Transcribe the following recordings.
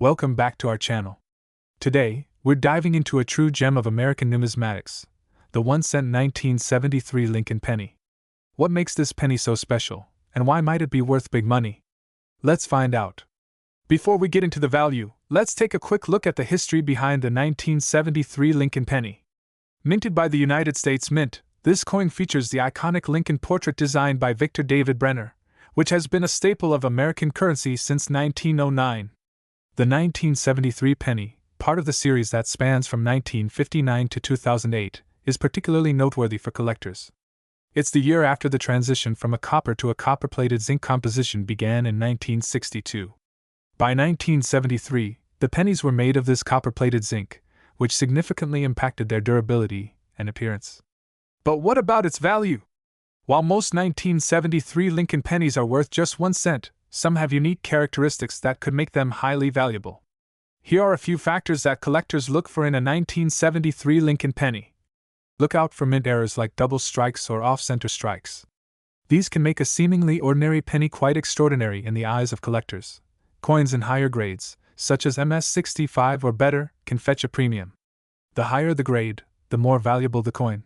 Welcome back to our channel. Today, we're diving into a true gem of American numismatics, the 1-cent 1973 Lincoln penny. What makes this penny so special, and why might it be worth big money? Let's find out. Before we get into the value, let's take a quick look at the history behind the 1973 Lincoln penny. Minted by the United States Mint, this coin features the iconic Lincoln portrait designed by Victor David Brenner, which has been a staple of American currency since 1909. The 1973 penny, part of the series that spans from 1959 to 2008, is particularly noteworthy for collectors. It's the year after the transition from a copper to a copper-plated zinc composition began in 1962. By 1973, the pennies were made of this copper-plated zinc, which significantly impacted their durability and appearance. But what about its value? While most 1973 Lincoln pennies are worth just 1 cent, some have unique characteristics that could make them highly valuable. Here are a few factors that collectors look for in a 1973 Lincoln penny. Look out for mint errors like double strikes or off-center strikes. These can make a seemingly ordinary penny quite extraordinary in the eyes of collectors. Coins in higher grades, such as MS-65 or better, can fetch a premium. The higher the grade, the more valuable the coin.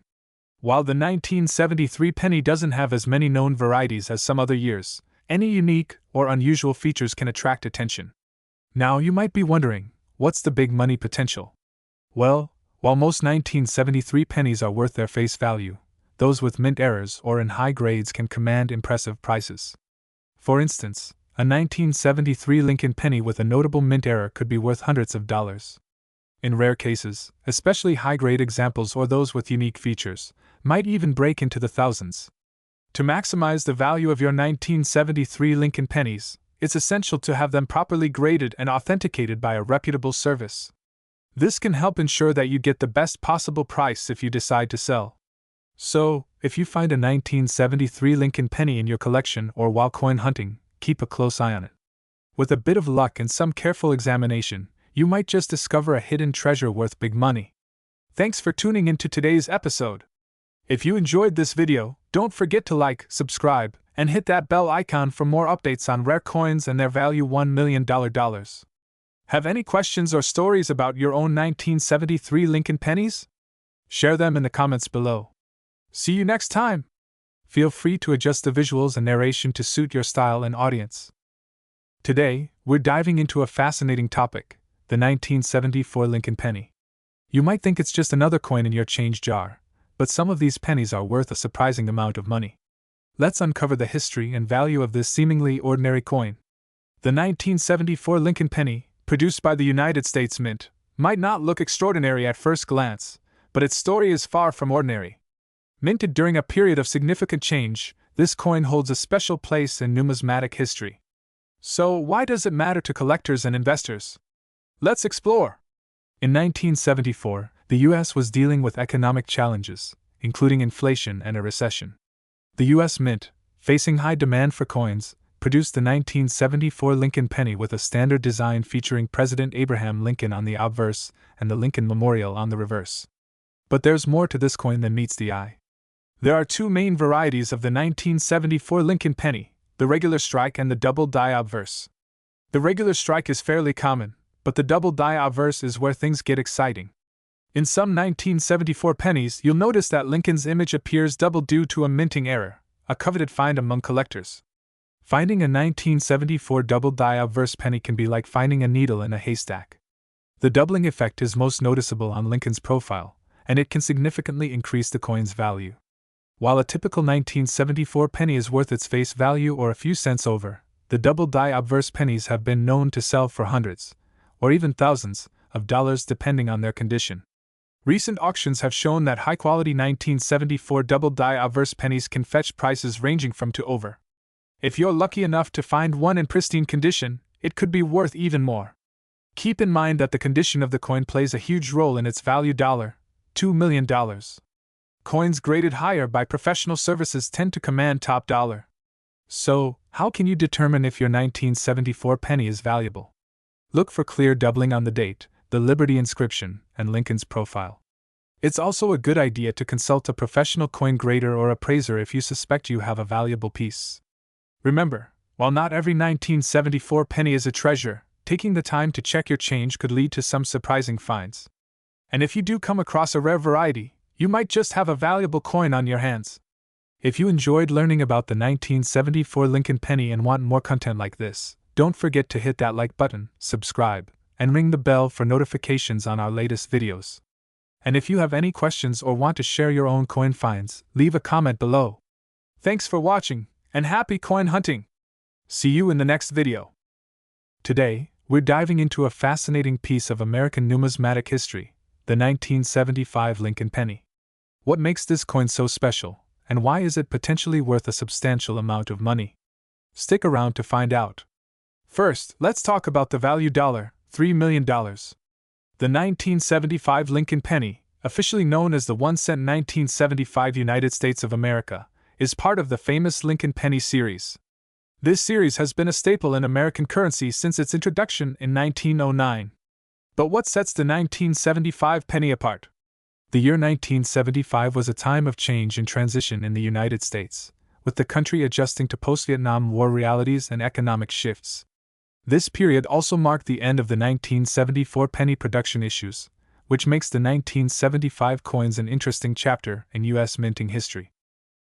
While the 1973 penny doesn't have as many known varieties as some other years, any unique or unusual features can attract attention. Now you might be wondering, what's the big money potential? Well, while most 1973 pennies are worth their face value, those with mint errors or in high grades can command impressive prices. For instance, a 1973 Lincoln penny with a notable mint error could be worth hundreds of dollars. In rare cases, especially high-grade examples or those with unique features, might even break into the thousands. To maximize the value of your 1973 Lincoln pennies, it's essential to have them properly graded and authenticated by a reputable service. This can help ensure that you get the best possible price if you decide to sell. So, if you find a 1973 Lincoln penny in your collection or while coin hunting, keep a close eye on it. With a bit of luck and some careful examination, you might just discover a hidden treasure worth big money. Thanks for tuning into today's episode. If you enjoyed this video, don't forget to like, subscribe, and hit that bell icon for more updates on rare coins and their value $1 million. Have any questions or stories about your own 1973 Lincoln pennies? Share them in the comments below. See you next time! Feel free to adjust the visuals and narration to suit your style and audience. Today, we're diving into a fascinating topic, the 1974 Lincoln penny. You might think it's just another coin in your change jar, but some of these pennies are worth a surprising amount of money. Let's uncover the history and value of this seemingly ordinary coin. The 1974 Lincoln penny, produced by the United States Mint, might not look extraordinary at first glance, but its story is far from ordinary. Minted during a period of significant change, this coin holds a special place in numismatic history. So, why does it matter to collectors and investors? Let's explore. In 1974, the U.S. was dealing with economic challenges, including inflation and a recession. The U.S. Mint, facing high demand for coins, produced the 1974 Lincoln penny with a standard design featuring President Abraham Lincoln on the obverse and the Lincoln Memorial on the reverse. But there's more to this coin than meets the eye. There are two main varieties of the 1974 Lincoln penny, the regular strike and the double die obverse. The regular strike is fairly common, but the double die obverse is where things get exciting. In some 1974 pennies, you'll notice that Lincoln's image appears double due to a minting error, a coveted find among collectors. Finding a 1974 double die obverse penny can be like finding a needle in a haystack. The doubling effect is most noticeable on Lincoln's profile, and it can significantly increase the coin's value. While a typical 1974 penny is worth its face value or a few cents over, the double die obverse pennies have been known to sell for hundreds, or even thousands, of dollars depending on their condition. Recent auctions have shown that high-quality 1974 double die obverse pennies can fetch prices ranging from to over. If you're lucky enough to find one in pristine condition, it could be worth even more. Keep in mind that the condition of the coin plays a huge role in its value. $2 million. Coins graded higher by professional services tend to command top dollar. So, how can you determine if your 1974 penny is valuable? Look for clear doubling on the date, the Liberty inscription, and Lincoln's profile. It's also a good idea to consult a professional coin grader or appraiser if you suspect you have a valuable piece. Remember, while not every 1974 penny is a treasure, taking the time to check your change could lead to some surprising finds. And if you do come across a rare variety, you might just have a valuable coin on your hands. If you enjoyed learning about the 1974 Lincoln Penny and want more content like this, don't forget to hit that like button, subscribe, and ring the bell for notifications on our latest videos. And if you have any questions or want to share your own coin finds, leave a comment below. Thanks for watching, and happy coin hunting! See you in the next video. Today, we're diving into a fascinating piece of American numismatic history, the 1975 Lincoln Penny. What makes this coin so special, and why is it potentially worth a substantial amount of money? Stick around to find out. First, let's talk about the value $3 million. The 1975 Lincoln Penny, officially known as the 1-cent 1975 United States of America, is part of the famous Lincoln Penny series. This series has been a staple in American currency since its introduction in 1909. But what sets the 1975 penny apart? The year 1975 was a time of change and transition in the United States, with the country adjusting to post-Vietnam War realities and economic shifts. This period also marked the end of the 1974 penny production issues, which makes the 1975 coins an interesting chapter in U.S. minting history.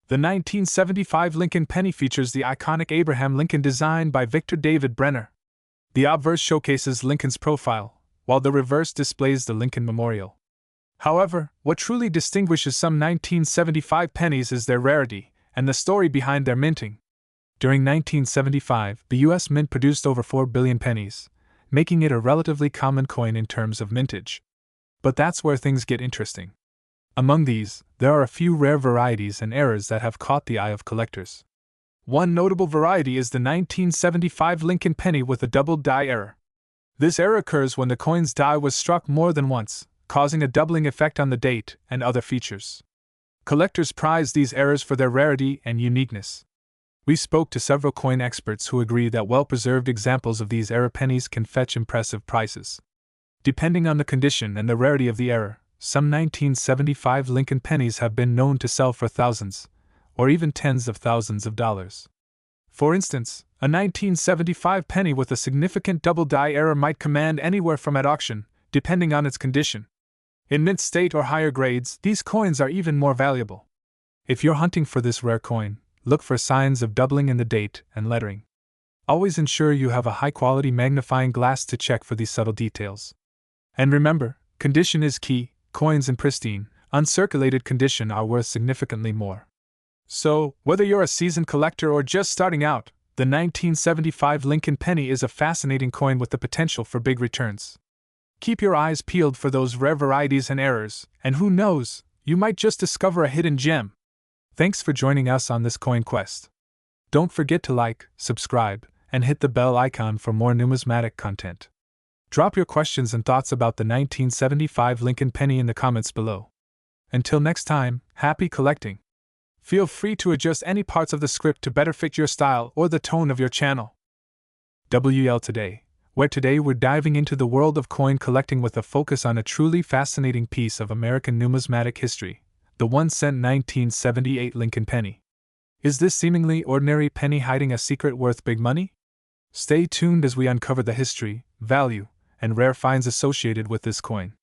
The 1975 Lincoln Penny features the iconic Abraham Lincoln design by Victor David Brenner. The obverse showcases Lincoln's profile, while the reverse displays the Lincoln Memorial. However, what truly distinguishes some 1975 pennies is their rarity and the story behind their minting. During 1975, the U.S. Mint produced over 4 billion pennies, making it a relatively common coin in terms of mintage. But that's where things get interesting. Among these, there are a few rare varieties and errors that have caught the eye of collectors. One notable variety is the 1975 Lincoln Penny with a double die error. This error occurs when the coin's die was struck more than once, causing a doubling effect on the date and other features. Collectors prize these errors for their rarity and uniqueness. We spoke to several coin experts who agree that well-preserved examples of these error pennies can fetch impressive prices. Depending on the condition and the rarity of the error, some 1975 Lincoln pennies have been known to sell for thousands, or even tens of thousands of dollars. For instance, a 1975 penny with a significant double die error might command anywhere from at auction, depending on its condition. In mint state or higher grades, these coins are even more valuable. If you're hunting for this rare coin, look for signs of doubling in the date and lettering. Always ensure you have a high-quality magnifying glass to check for these subtle details. And remember, condition is key. Coins in pristine, uncirculated condition are worth significantly more. So, whether you're a seasoned collector or just starting out, the 1975 Lincoln Penny is a fascinating coin with the potential for big returns. Keep your eyes peeled for those rare varieties and errors, and who knows, you might just discover a hidden gem. Thanks for joining us on this coin quest. Don't forget to like, subscribe, and hit the bell icon for more numismatic content. Drop your questions and thoughts about the 1975 Lincoln Penny in the comments below. Until next time, happy collecting! Feel free to adjust any parts of the script to better fit your style or the tone of your channel. WL Today, where today we're diving into the world of coin collecting with a focus on a truly fascinating piece of American numismatic history, the 1-cent 1978 Lincoln Penny. Is this seemingly ordinary penny hiding a secret worth big money? Stay tuned as we uncover the history, value, and rare finds associated with this coin.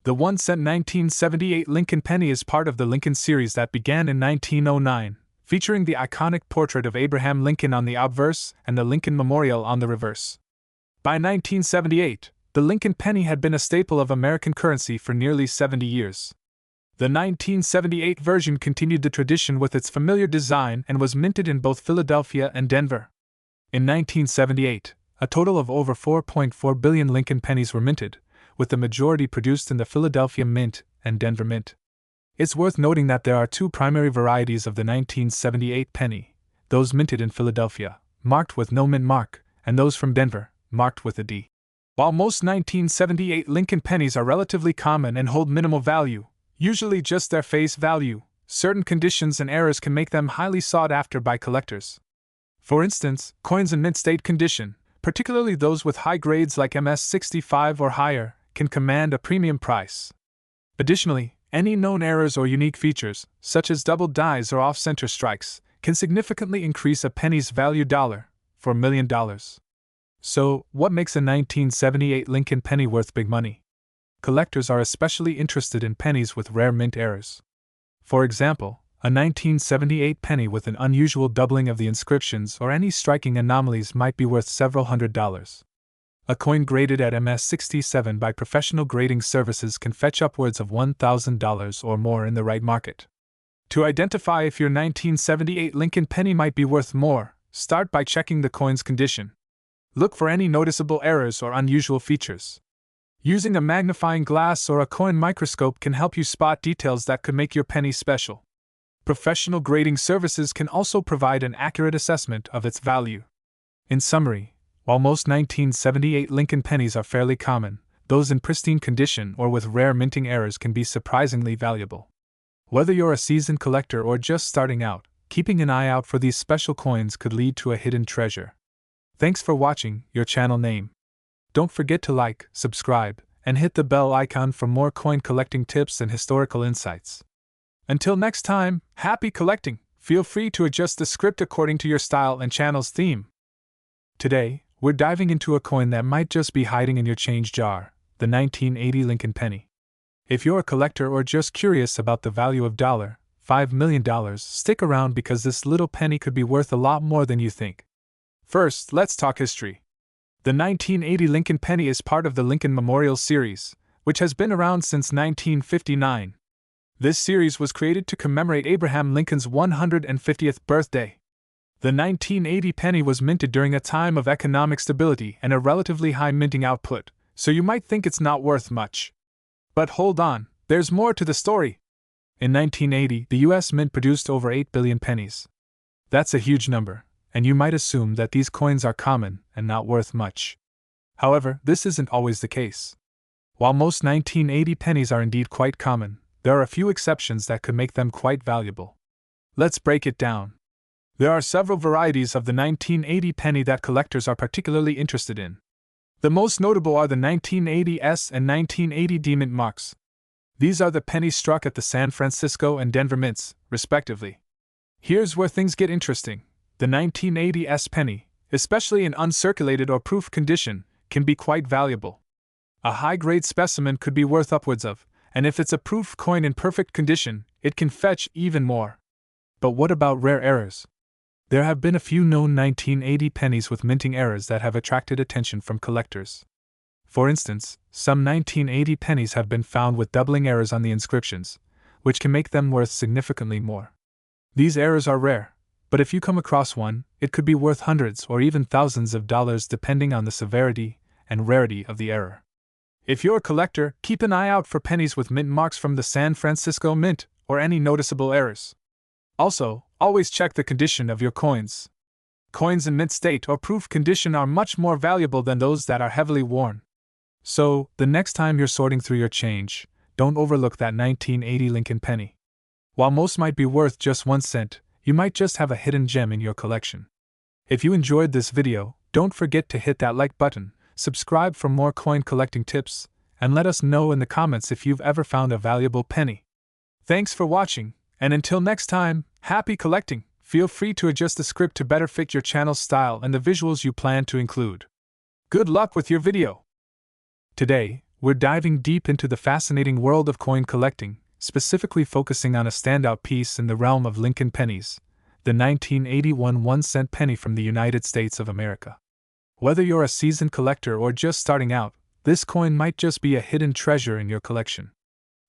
The 1-cent 1978 Lincoln Penny is part of the Lincoln series that began in 1909, featuring the iconic portrait of Abraham Lincoln on the obverse and the Lincoln Memorial on the reverse. By 1978, the Lincoln Penny had been a staple of American currency for nearly 70 years. The 1978 version continued the tradition with its familiar design and was minted in both Philadelphia and Denver. In 1978, a total of over 4.4 billion Lincoln pennies were minted, with the majority produced in the Philadelphia Mint and Denver Mint. It's worth noting that there are two primary varieties of the 1978 penny, those minted in Philadelphia, marked with no mint mark, and those from Denver, marked with a D. While most 1978 Lincoln pennies are relatively common and hold minimal value, usually just their face value, certain conditions and errors can make them highly sought after by collectors. For instance, coins in mint state condition, particularly those with high grades like MS65 or higher, can command a premium price. Additionally, any known errors or unique features, such as double dies or off-center strikes, can significantly increase a penny's value $1 for $1 million. So, what makes a 1978 Lincoln penny worth big money? Collectors are especially interested in pennies with rare mint errors. For example, a 1978 penny with an unusual doubling of the inscriptions or any striking anomalies might be worth several $100s. A coin graded at MS-67 by professional grading services can fetch upwards of $1,000 or more in the right market. To identify if your 1978 Lincoln penny might be worth more, start by checking the coin's condition. Look for any noticeable errors or unusual features. Using a magnifying glass or a coin microscope can help you spot details that could make your penny special. Professional grading services can also provide an accurate assessment of its value. In summary, while most 1978 Lincoln pennies are fairly common, those in pristine condition or with rare minting errors can be surprisingly valuable. Whether you're a seasoned collector or just starting out, keeping an eye out for these special coins could lead to a hidden treasure. Thanks for watching, your channel name. Don't forget to like, subscribe, and hit the bell icon for more coin collecting tips and historical insights. Until next time, happy collecting! Feel free to adjust the script according to your style and channel's theme. Today, we're diving into a coin that might just be hiding in your change jar, the 1980 Lincoln penny. If you're a collector or just curious about the value of $5 million, stick around because this little penny could be worth a lot more than you think. First, let's talk history. The 1980 Lincoln penny is part of the Lincoln Memorial Series, which has been around since 1959. This series was created to commemorate Abraham Lincoln's 150th birthday. The 1980 penny was minted during a time of economic stability and a relatively high minting output, so you might think it's not worth much. But hold on, there's more to the story. In 1980, the US Mint produced over 8 billion pennies. That's a huge number, and you might assume that these coins are common and not worth much. However, this isn't always the case. While most 1980 pennies are indeed quite common, there are a few exceptions that could make them quite valuable. Let's break it down. There are several varieties of the 1980 penny that collectors are particularly interested in. The most notable are the 1980S and 1980D mint marks. These are the pennies struck at the San Francisco and Denver mints, respectively. Here's where things get interesting. The 1980S penny, especially in uncirculated or proof condition, can be quite valuable. A high-grade specimen could be worth upwards of, and if it's a proof coin in perfect condition, it can fetch even more. But what about rare errors? There have been a few known 1980 pennies with minting errors that have attracted attention from collectors. For instance, some 1980 pennies have been found with doubling errors on the inscriptions, which can make them worth significantly more. These errors are rare, but if you come across one, it could be worth hundreds or even thousands of dollars depending on the severity and rarity of the error. If you're a collector, keep an eye out for pennies with mint marks from the San Francisco Mint or any noticeable errors. Also, always check the condition of your coins. Coins in mint state or proof condition are much more valuable than those that are heavily worn. So, the next time you're sorting through your change, don't overlook that 1980 Lincoln penny. While most might be worth just 1 cent, you might just have a hidden gem in your collection. If you enjoyed this video, don't forget to hit that like button, subscribe for more coin collecting tips, and let us know in the comments if you've ever found a valuable penny. Thanks for watching, and until next time, happy collecting! Feel free to adjust the script to better fit your channel's style and the visuals you plan to include. Good luck with your video! Today, we're diving deep into the fascinating world of coin collecting, specifically focusing on a standout piece in the realm of Lincoln pennies, the 1981 1-cent penny from the United States of America. Whether you're a seasoned collector or just starting out, this coin might just be a hidden treasure in your collection.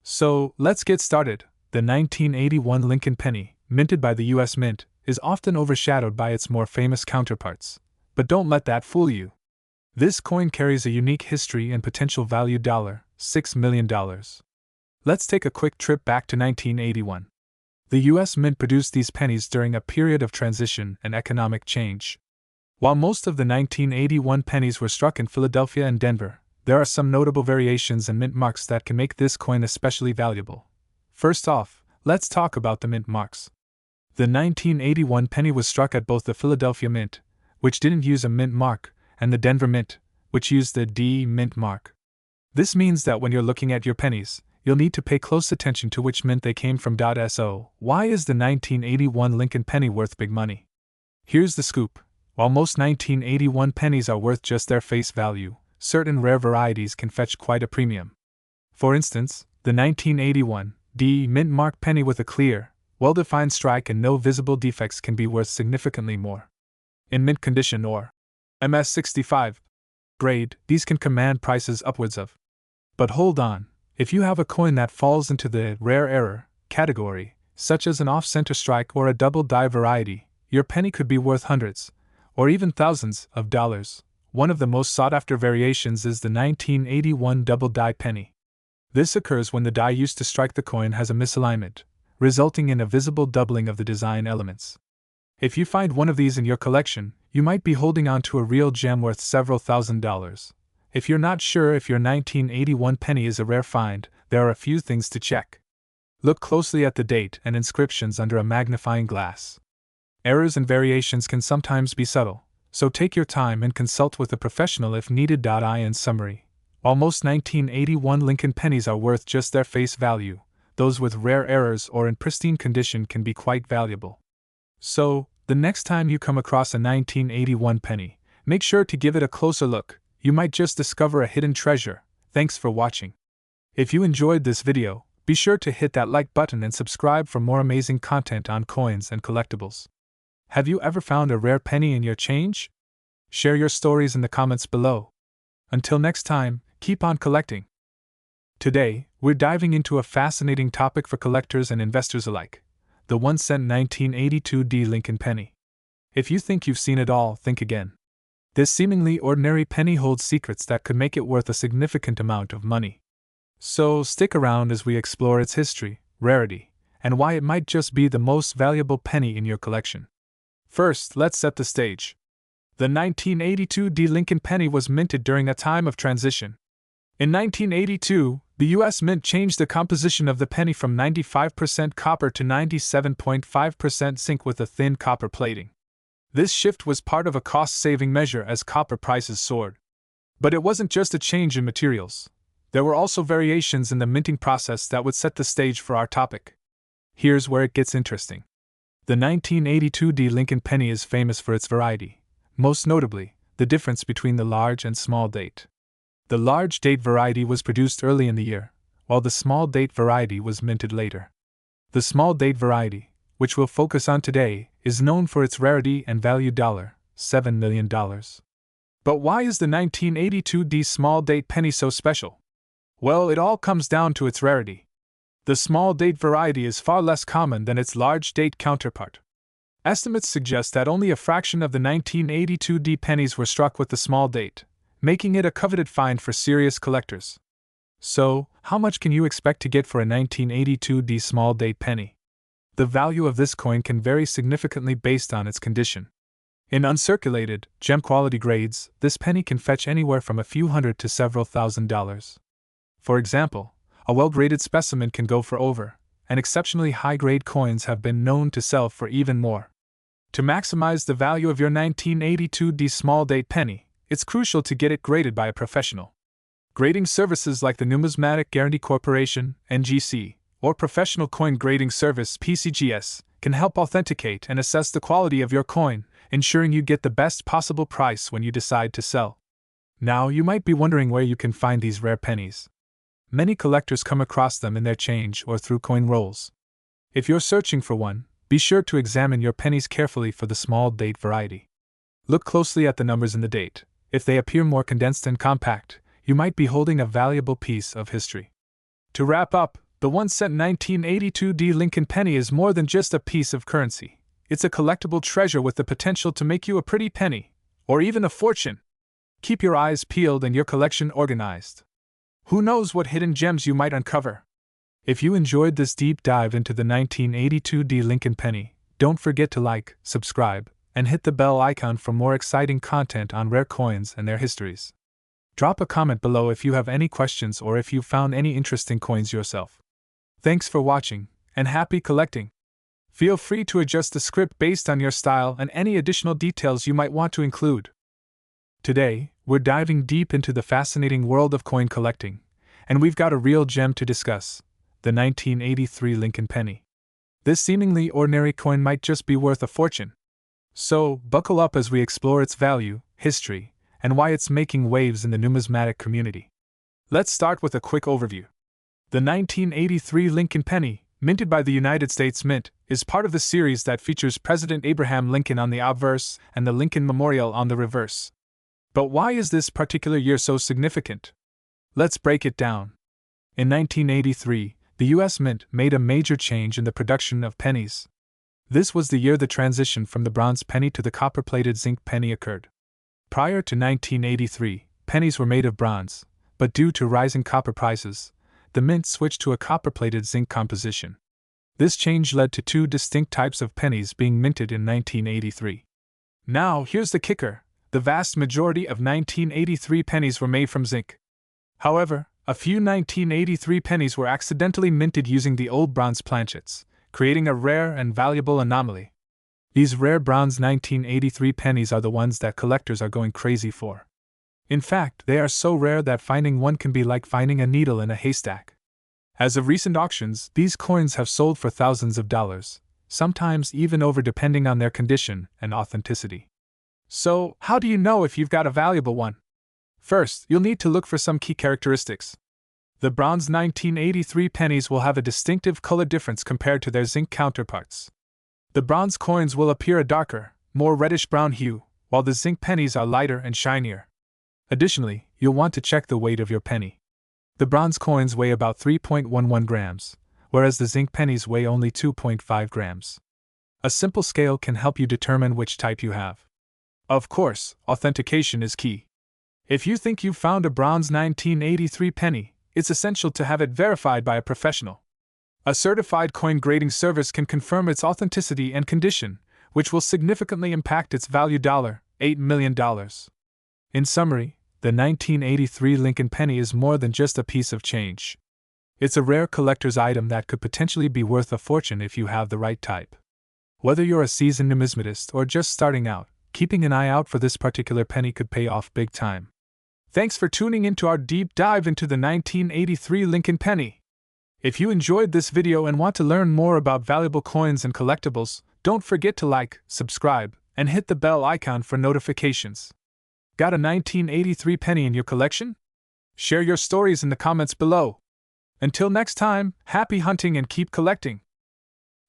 So, let's get started. The 1981 Lincoln penny, minted by the US Mint, is often overshadowed by its more famous counterparts. But don't let that fool you. This coin carries a unique history and potential value $6 million. Let's take a quick trip back to 1981. The US Mint produced these pennies during a period of transition and economic change. While most of the 1981 pennies were struck in Philadelphia and Denver, there are some notable variations and mint marks that can make this coin especially valuable. First off, let's talk about the mint marks. The 1981 penny was struck at both the Philadelphia Mint, which didn't use a mint mark, and the Denver Mint, which used the D mint mark. This means that when you're looking at your pennies, you'll need to pay close attention to which mint they came from. So, why is the 1981 Lincoln penny worth big money? Here's the scoop. While most 1981 pennies are worth just their face value, certain rare varieties can fetch quite a premium. For instance, the 1981 D mint mark penny with a clear, well-defined strike and no visible defects can be worth significantly more. In mint condition or MS65 grade, these can command prices upwards of. But hold on, if you have a coin that falls into the rare error category, such as an off-center strike or a double die variety, your penny could be worth hundreds, or even thousands, of dollars. One of the most sought-after variations is the 1981 double die penny. This occurs when the die used to strike the coin has a misalignment, resulting in a visible doubling of the design elements. If you find one of these in your collection, you might be holding on to a real gem worth several $1,000s. If you're not sure if your 1981 penny is a rare find, there are a few things to check. Look closely at the date and inscriptions under a magnifying glass. Errors and variations can sometimes be subtle, so take your time and consult with a professional if needed. In summary, while most 1981 Lincoln pennies are worth just their face value, those with rare errors or in pristine condition can be quite valuable. So, the next time you come across a 1981 penny, make sure to give it a closer look. You might just discover a hidden treasure. Thanks for watching. If you enjoyed this video, be sure to hit that like button and subscribe for more amazing content on coins and collectibles. Have you ever found a rare penny in your change? Share your stories in the comments below. Until next time, keep on collecting. Today, we're diving into a fascinating topic for collectors and investors alike: the 1-cent 1982 D Lincoln penny. If you think you've seen it all, think again. This seemingly ordinary penny holds secrets that could make it worth a significant amount of money. So stick around as we explore its history, rarity, and why it might just be the most valuable penny in your collection. First, let's set the stage. The 1982 D Lincoln penny was minted during a time of transition. In 1982, the U.S. Mint changed the composition of the penny from 95% copper to 97.5% zinc with a thin copper plating. This shift was part of a cost-saving measure as copper prices soared. But it wasn't just a change in materials. There were also variations in the minting process that would set the stage for our topic. Here's where it gets interesting. The 1982 D Lincoln penny is famous for its variety, most notably, the difference between the large and small date. The large date variety was produced early in the year, while the small date variety was minted later. The small date variety, which we'll focus on today, is known for its rarity and value $7 million. But why is the 1982 D small date penny so special? Well, it all comes down to its rarity. The small date variety is far less common than its large date counterpart. Estimates suggest that only a fraction of the 1982 D pennies were struck with the small date, making it a coveted find for serious collectors. So, how much can you expect to get for a 1982 D small date penny? The value of this coin can vary significantly based on its condition. In uncirculated, gem quality grades, this penny can fetch anywhere from a few hundred to several $1,000s. For example, a well-graded specimen can go for over, and exceptionally high-grade coins have been known to sell for even more. To maximize the value of your 1982 D small date penny, it's crucial to get it graded by a professional. Grading services like the Numismatic Guarantee Corporation, NGC, or Professional Coin Grading Service, PCGS, can help authenticate and assess the quality of your coin, ensuring you get the best possible price when you decide to sell. Now, you might be wondering where you can find these rare pennies. Many collectors come across them in their change or through coin rolls. If you're searching for one, be sure to examine your pennies carefully for the small date variety. Look closely at the numbers in the date. If they appear more condensed and compact, you might be holding a valuable piece of history. To wrap up, the 1-cent 1982 D Lincoln penny is more than just a piece of currency. It's a collectible treasure with the potential to make you a pretty penny, or even a fortune. Keep your eyes peeled and your collection organized. Who knows what hidden gems you might uncover? If you enjoyed this deep dive into the 1982 D Lincoln penny, don't forget to like, subscribe, and hit the bell icon for more exciting content on rare coins and their histories. Drop a comment below if you have any questions or if you found any interesting coins yourself. Thanks for watching, and happy collecting! Feel free to adjust the script based on your style and any additional details you might want to include. Today, we're diving deep into the fascinating world of coin collecting, and we've got a real gem to discuss: the 1983 Lincoln penny. This seemingly ordinary coin might just be worth a fortune. So, buckle up as we explore its value, history, and why it's making waves in the numismatic community. Let's start with a quick overview. The 1983 Lincoln Penny, minted by the United States Mint, is part of the series that features President Abraham Lincoln on the obverse and the Lincoln Memorial on the reverse. But why is this particular year so significant? Let's break it down. In 1983, the U.S. Mint made a major change in the production of pennies. This was the year the transition from the bronze penny to the copper-plated zinc penny occurred. Prior to 1983, pennies were made of bronze, but due to rising copper prices, the mint switched to a copper-plated zinc composition. This change led to two distinct types of pennies being minted in 1983. Now, here's the kicker: the vast majority of 1983 pennies were made from zinc. However, a few 1983 pennies were accidentally minted using the old bronze planchets, creating a rare and valuable anomaly. These rare bronze 1983 pennies are the ones that collectors are going crazy for. In fact, they are so rare that finding one can be like finding a needle in a haystack. As of recent auctions, these coins have sold for thousands of dollars, sometimes even over, depending on their condition and authenticity. So, how do you know if you've got a valuable one? First, you'll need to look for some key characteristics. The bronze 1983 pennies will have a distinctive color difference compared to their zinc counterparts. The bronze coins will appear a darker, more reddish-brown hue, while the zinc pennies are lighter and shinier. Additionally, you'll want to check the weight of your penny. The bronze coins weigh about 3.11 grams, whereas the zinc pennies weigh only 2.5 grams. A simple scale can help you determine which type you have. Of course, authentication is key. If you think you've found a bronze 1983 penny, it's essential to have it verified by a professional. A certified coin grading service can confirm its authenticity and condition, which will significantly impact its value: $8 million. In summary, the 1983 Lincoln Penny is more than just a piece of change. It's a rare collector's item that could potentially be worth a fortune if you have the right type. Whether you're a seasoned numismatist or just starting out, keeping an eye out for this particular penny could pay off big time. Thanks for tuning into our deep dive into the 1983 Lincoln Penny. If you enjoyed this video and want to learn more about valuable coins and collectibles, don't forget to like, subscribe, and hit the bell icon for notifications. Got a 1983 penny in your collection? Share your stories in the comments below. Until next time, happy hunting and keep collecting.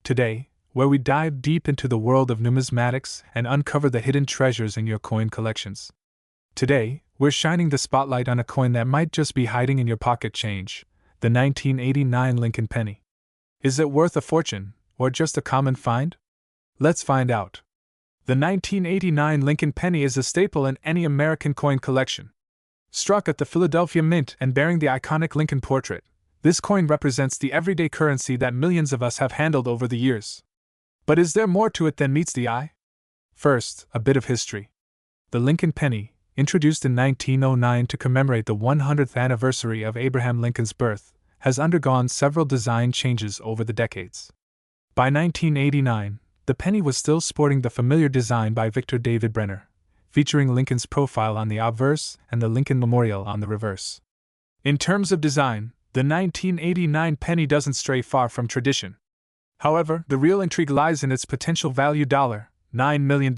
Today, where we dive deep into the world of numismatics and uncover the hidden treasures in your coin collections. Today, we're shining the spotlight on a coin that might just be hiding in your pocket change, the 1989 Lincoln Penny. Is it worth a fortune, or just a common find? Let's find out. The 1989 Lincoln Penny is a staple in any American coin collection. Struck at the Philadelphia Mint and bearing the iconic Lincoln portrait, this coin represents the everyday currency that millions of us have handled over the years. But is there more to it than meets the eye? First, a bit of history. The Lincoln Penny, introduced in 1909 to commemorate the 100th anniversary of Abraham Lincoln's birth, has undergone several design changes over the decades. By 1989, the penny was still sporting the familiar design by Victor David Brenner, featuring Lincoln's profile on the obverse and the Lincoln Memorial on the reverse. In terms of design, the 1989 penny doesn't stray far from tradition. However, the real intrigue lies in its potential value: $9 million.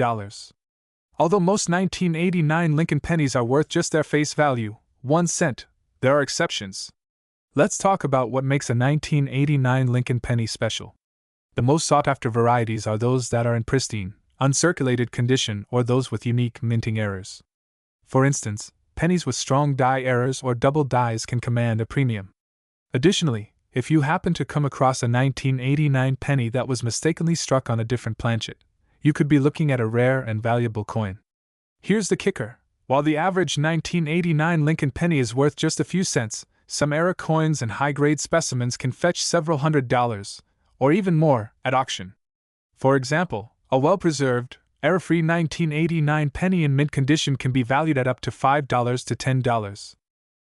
Although most 1989 Lincoln pennies are worth just their face value, 1 cent, there are exceptions. Let's talk about what makes a 1989 Lincoln penny special. The most sought-after varieties are those that are in pristine, uncirculated condition or those with unique minting errors. For instance, pennies with strong die errors or double dies can command a premium. Additionally, if you happen to come across a 1989 penny that was mistakenly struck on a different planchet, you could be looking at a rare and valuable coin. Here's the kicker: while the average 1989 Lincoln penny is worth just a few cents, some error coins and high-grade specimens can fetch several $100s, or even more, at auction. For example, a well-preserved, error-free 1989 penny in mint condition can be valued at up to $5 to $10.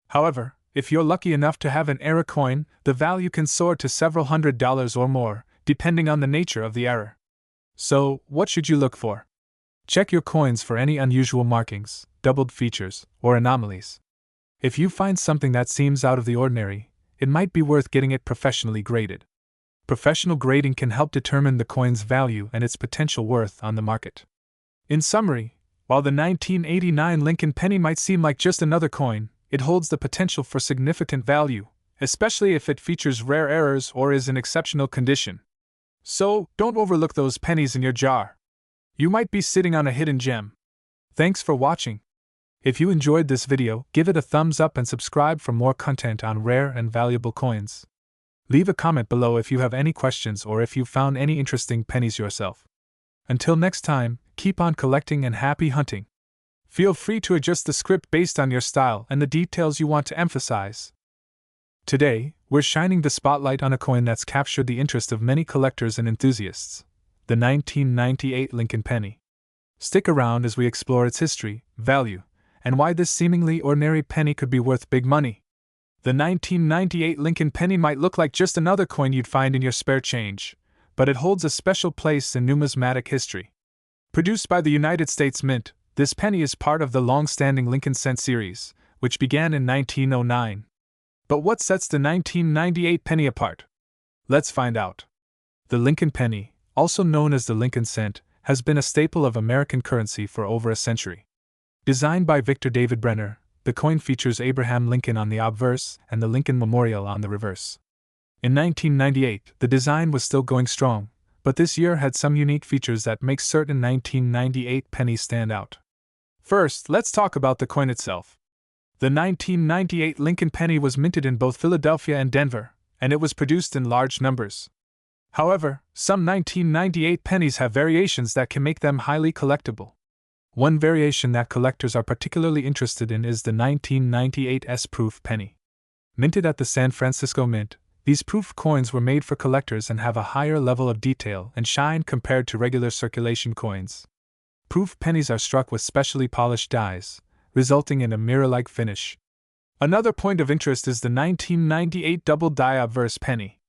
However, if you're lucky enough to have an error coin, the value can soar to several $100s or more, depending on the nature of the error. So, what should you look for? Check your coins for any unusual markings, doubled features, or anomalies. If you find something that seems out of the ordinary, it might be worth getting it professionally graded. Professional grading can help determine the coin's value and its potential worth on the market. In summary, while the 1989 Lincoln penny might seem like just another coin, it holds the potential for significant value, especially if it features rare errors or is in exceptional condition. So, don't overlook those pennies in your jar. You might be sitting on a hidden gem. Thanks for watching. If you enjoyed this video, give it a thumbs up and subscribe for more content on rare and valuable coins. Leave a comment below if you have any questions or if you found any interesting pennies yourself. Until next time, keep on collecting and happy hunting. Feel free to adjust the script based on your style and the details you want to emphasize. Today, we're shining the spotlight on a coin that's captured the interest of many collectors and enthusiasts, the 1998 Lincoln penny. Stick around as we explore its history, value, and why this seemingly ordinary penny could be worth big money. The 1998 Lincoln penny might look like just another coin you'd find in your spare change, but it holds a special place in numismatic history. Produced by the United States Mint, this penny is part of the long-standing Lincoln cent series, which began in 1909. But what sets the 1998 penny apart? Let's find out. The Lincoln penny, also known as the Lincoln cent, has been a staple of American currency for over a century. Designed by Victor David Brenner, the coin features Abraham Lincoln on the obverse and the Lincoln Memorial on the reverse. In 1998, the design was still going strong, but this year had some unique features that make certain 1998 pennies stand out. First, let's talk about the coin itself. The 1998 Lincoln penny was minted in both Philadelphia and Denver, and it was produced in large numbers. However, some 1998 pennies have variations that can make them highly collectible. One variation that collectors are particularly interested in is the 1998 S-proof penny. Minted at the San Francisco Mint, these proof coins were made for collectors and have a higher level of detail and shine compared to regular circulation coins. Proof pennies are struck with specially polished dies, resulting in a mirror-like finish. Another point of interest is the 1998 double die obverse penny.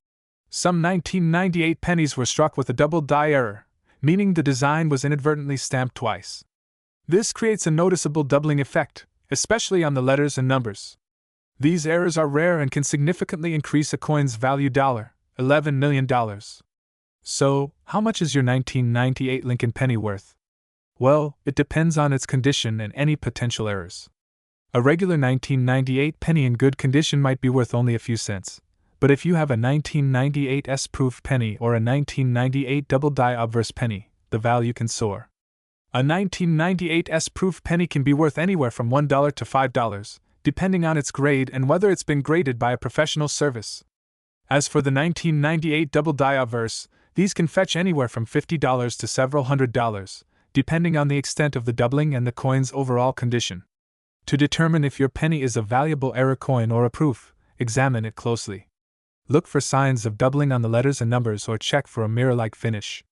Some 1998 pennies were struck with a double die error, meaning the design was inadvertently stamped twice. This creates a noticeable doubling effect, especially on the letters and numbers. These errors are rare and can significantly increase a coin's value $11 million. So, how much is your 1998 Lincoln penny worth? Well, it depends on its condition and any potential errors. A regular 1998 penny in good condition might be worth only a few cents, but if you have a 1998 S-proof penny or a 1998 double die obverse penny, the value can soar. A 1998 S-proof penny can be worth anywhere from $1 to $5, depending on its grade and whether it's been graded by a professional service. As for the 1998 double die obverse, these can fetch anywhere from $50 to several $100s, depending on the extent of the doubling and the coin's overall condition. To determine if your penny is a valuable error coin or a proof, examine it closely. Look for signs of doubling on the letters and numbers or check for a mirror-like finish.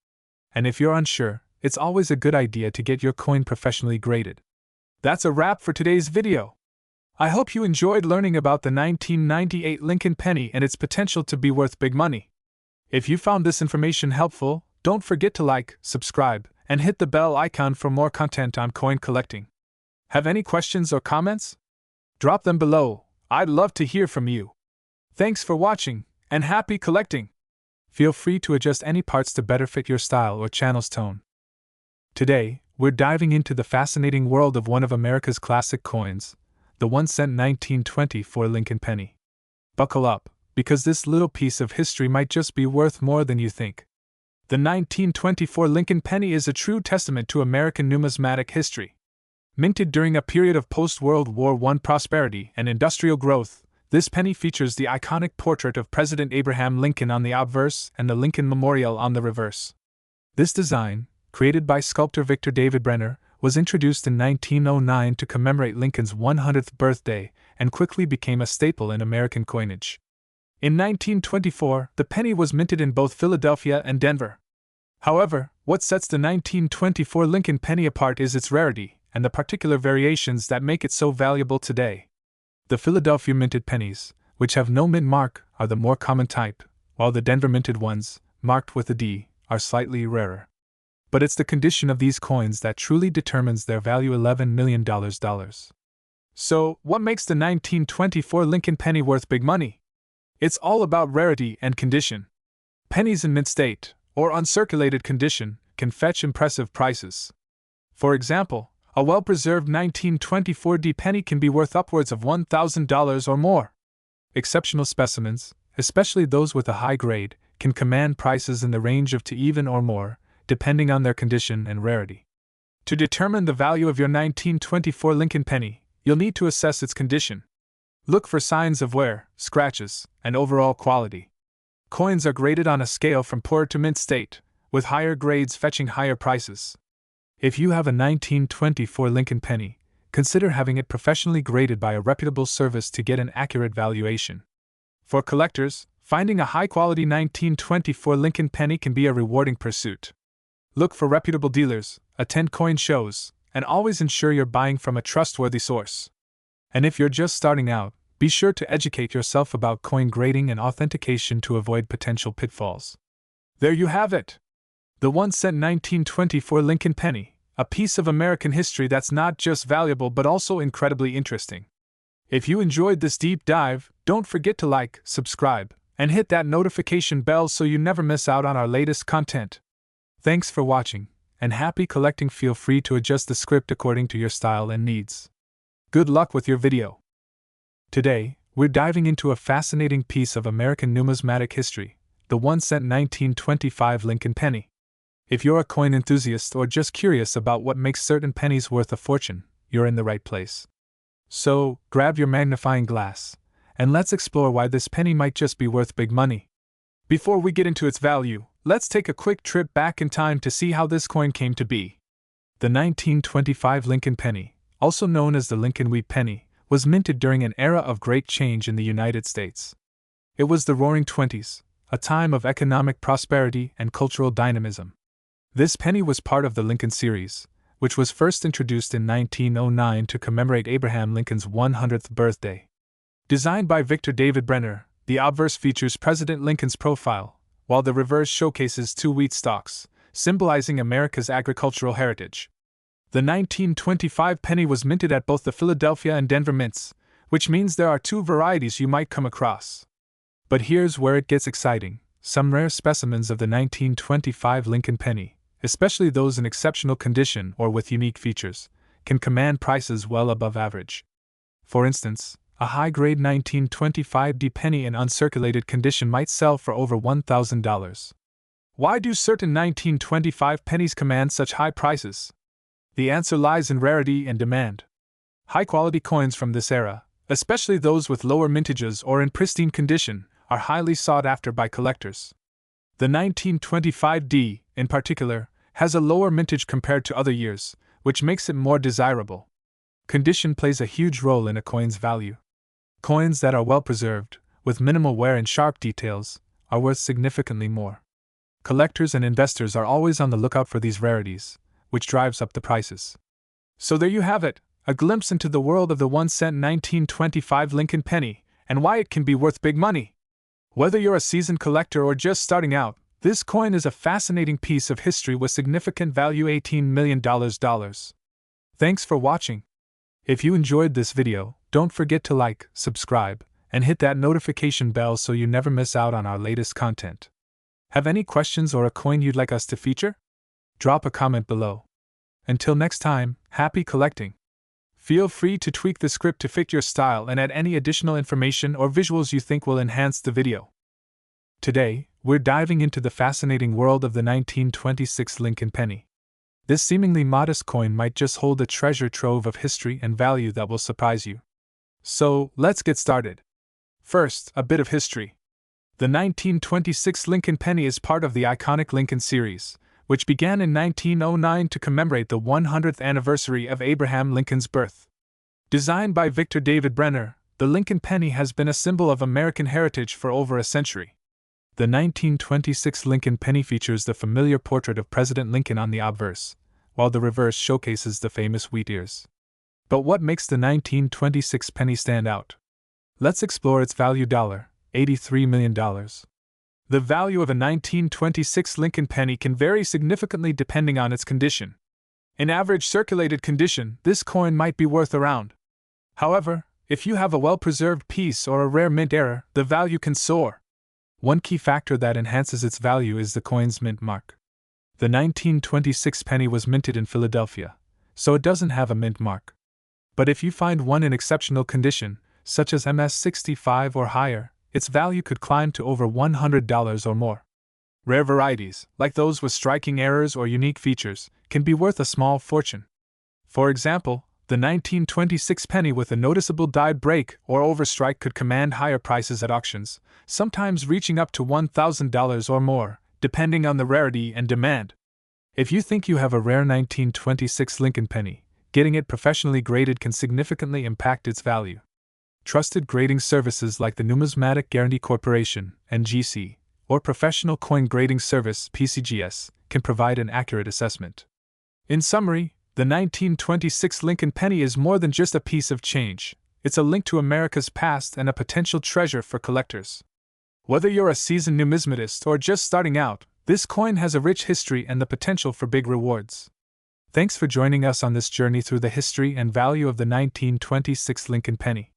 And if you're unsure, it's always a good idea to get your coin professionally graded. That's a wrap for today's video. I hope you enjoyed learning about the 1998 Lincoln penny and its potential to be worth big money. If you found this information helpful, don't forget to like, subscribe, and hit the bell icon for more content on coin collecting. Have any questions or comments? Drop them below. I'd love to hear from you. Thanks for watching, and happy collecting! Feel free to adjust any parts to better fit your style or channel's tone. Today, we're diving into the fascinating world of one of America's classic coins, the 1-cent 1924 Lincoln penny. Buckle up, because this little piece of history might just be worth more than you think. The 1924 Lincoln penny is a true testament to American numismatic history. Minted during a period of post-World War I prosperity and industrial growth, this penny features the iconic portrait of President Abraham Lincoln on the obverse and the Lincoln Memorial on the reverse. This design, created by sculptor Victor David Brenner, was introduced in 1909 to commemorate Lincoln's 100th birthday and quickly became a staple in American coinage. In 1924, the penny was minted in both Philadelphia and Denver. However, what sets the 1924 Lincoln penny apart is its rarity and the particular variations that make it so valuable today. The Philadelphia minted pennies, which have no mint mark, are the more common type, while the Denver minted ones, marked with a D, are slightly rarer. But it's the condition of these coins that truly determines their value $11 million. So, what makes the 1924 Lincoln penny worth big money? It's all about rarity and condition. Pennies in mint state, or uncirculated condition, can fetch impressive prices. For example, a well-preserved 1924 penny can be worth upwards of $1,000 or more. Exceptional specimens, especially those with a high grade, can command prices in the range of to even or more, depending on their condition and rarity. To determine the value of your 1924 Lincoln penny, you'll need to assess its condition. Look for signs of wear, scratches, and overall quality. Coins are graded on a scale from poor to mint state, with higher grades fetching higher prices. If you have a 1924 Lincoln penny, consider having it professionally graded by a reputable service to get an accurate valuation. For collectors, finding a high-quality 1924 Lincoln penny can be a rewarding pursuit. Look for reputable dealers, attend coin shows, and always ensure you're buying from a trustworthy source. And if you're just starting out, be sure to educate yourself about coin grading and authentication to avoid potential pitfalls. There you have it! The 1-cent 1924 Lincoln penny, a piece of American history that's not just valuable but also incredibly interesting. If you enjoyed this deep dive, don't forget to like, subscribe, and hit that notification bell so you never miss out on our latest content. Thanks for watching, and happy collecting. Feel free to adjust the script according to your style and needs. Good luck with your video. Today, we're diving into a fascinating piece of American numismatic history, the 1-cent 1925 Lincoln penny. If you're a coin enthusiast or just curious about what makes certain pennies worth a fortune, you're in the right place. So, grab your magnifying glass, and let's explore why this penny might just be worth big money. Before we get into its value, let's take a quick trip back in time to see how this coin came to be. The 1925 Lincoln penny, also known as the Lincoln wheat penny, was minted during an era of great change in the United States. It was the Roaring Twenties, a time of economic prosperity and cultural dynamism. This penny was part of the Lincoln series, which was first introduced in 1909 to commemorate Abraham Lincoln's 100th birthday. Designed by Victor David Brenner, the obverse features President Lincoln's profile, while the reverse showcases 2 wheat stalks, symbolizing America's agricultural heritage. The 1925 penny was minted at both the Philadelphia and Denver mints, which means there are 2 varieties you might come across. But here's where it gets exciting. Some rare specimens of the 1925 Lincoln penny, especially those in exceptional condition or with unique features, can command prices well above average. For instance, a high-grade 1925 penny in uncirculated condition might sell for over $1,000. Why do certain 1925 pennies command such high prices? The answer lies in rarity and demand. High-quality coins from this era, especially those with lower mintages or in pristine condition, are highly sought after by collectors. The 1925 in particular, has a lower mintage compared to other years, which makes it more desirable. Condition plays a huge role in a coin's value. Coins that are well preserved, with minimal wear and sharp details, are worth significantly more. Collectors and investors are always on the lookout for these rarities, which drives up the prices. So there you have it, a glimpse into the world of the 1-cent 1925 Lincoln penny, and why it can be worth big money. Whether you're a seasoned collector or just starting out, this coin is a fascinating piece of history with significant value. $18 million. Thanks for watching. If you enjoyed this video, don't forget to like, subscribe, and hit that notification bell so you never miss out on our latest content. Have any questions or a coin you'd like us to feature? Drop a comment below. Until next time, happy collecting. Feel free to tweak the script to fit your style and add any additional information or visuals you think will enhance the video. Today, we're diving into the fascinating world of the 1926 Lincoln penny. This seemingly modest coin might just hold a treasure trove of history and value that will surprise you. So, let's get started. First, a bit of history. The 1926 Lincoln penny is part of the iconic Lincoln series, which began in 1909 to commemorate the 100th anniversary of Abraham Lincoln's birth. Designed by Victor David Brenner, the Lincoln penny has been a symbol of American heritage for over a century. The 1926 Lincoln penny features the familiar portrait of President Lincoln on the obverse, while the reverse showcases the famous wheat ears. But what makes the 1926 penny stand out? Let's explore its value. $83 million. The value of a 1926 Lincoln penny can vary significantly depending on its condition. In average circulated condition, this coin might be worth around. However, if you have a well-preserved piece or a rare mint error, the value can soar. One key factor that enhances its value is the coin's mint mark. The 1926 penny was minted in Philadelphia, so it doesn't have a mint mark. But if you find one in exceptional condition, such as MS65 or higher, its value could climb to over $100 or more. Rare varieties, like those with striking errors or unique features, can be worth a small fortune. For example, the 1926 penny with a noticeable dyed break or overstrike could command higher prices at auctions, sometimes reaching up to $1,000 or more, depending on the rarity and demand. If you think you have a rare 1926 Lincoln penny, getting it professionally graded can significantly impact its value. Trusted grading services like the Numismatic Guarantee Corporation, NGC, or Professional Coin Grading Service, PCGS, can provide an accurate assessment. In summary, the 1926 Lincoln penny is more than just a piece of change. It's a link to America's past and a potential treasure for collectors. Whether you're a seasoned numismatist or just starting out, this coin has a rich history and the potential for big rewards. Thanks for joining us on this journey through the history and value of the 1926 Lincoln penny.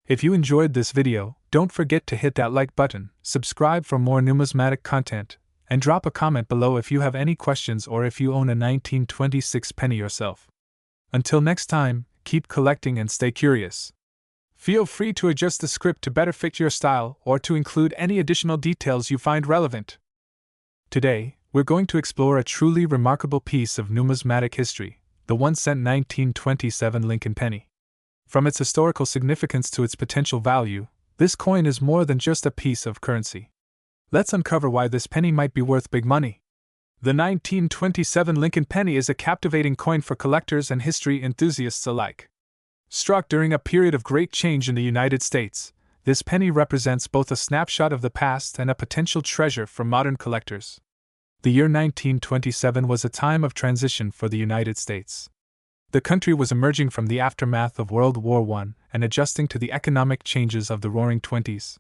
If you enjoyed this video, don't forget to hit that like button, subscribe for more numismatic content, and drop a comment below if you have any questions or if you own a 1926 penny yourself. Until next time, keep collecting and stay curious. Feel free to adjust the script to better fit your style or to include any additional details you find relevant. Today, we're going to explore a truly remarkable piece of numismatic history, the 1-cent 1927 Lincoln penny. From its historical significance to its potential value, this coin is more than just a piece of currency. Let's uncover why this penny might be worth big money. The 1927 Lincoln penny is a captivating coin for collectors and history enthusiasts alike. Struck during a period of great change in the United States, this penny represents both a snapshot of the past and a potential treasure for modern collectors. The year 1927 was a time of transition for the United States. The country was emerging from the aftermath of World War I and adjusting to the economic changes of the Roaring Twenties.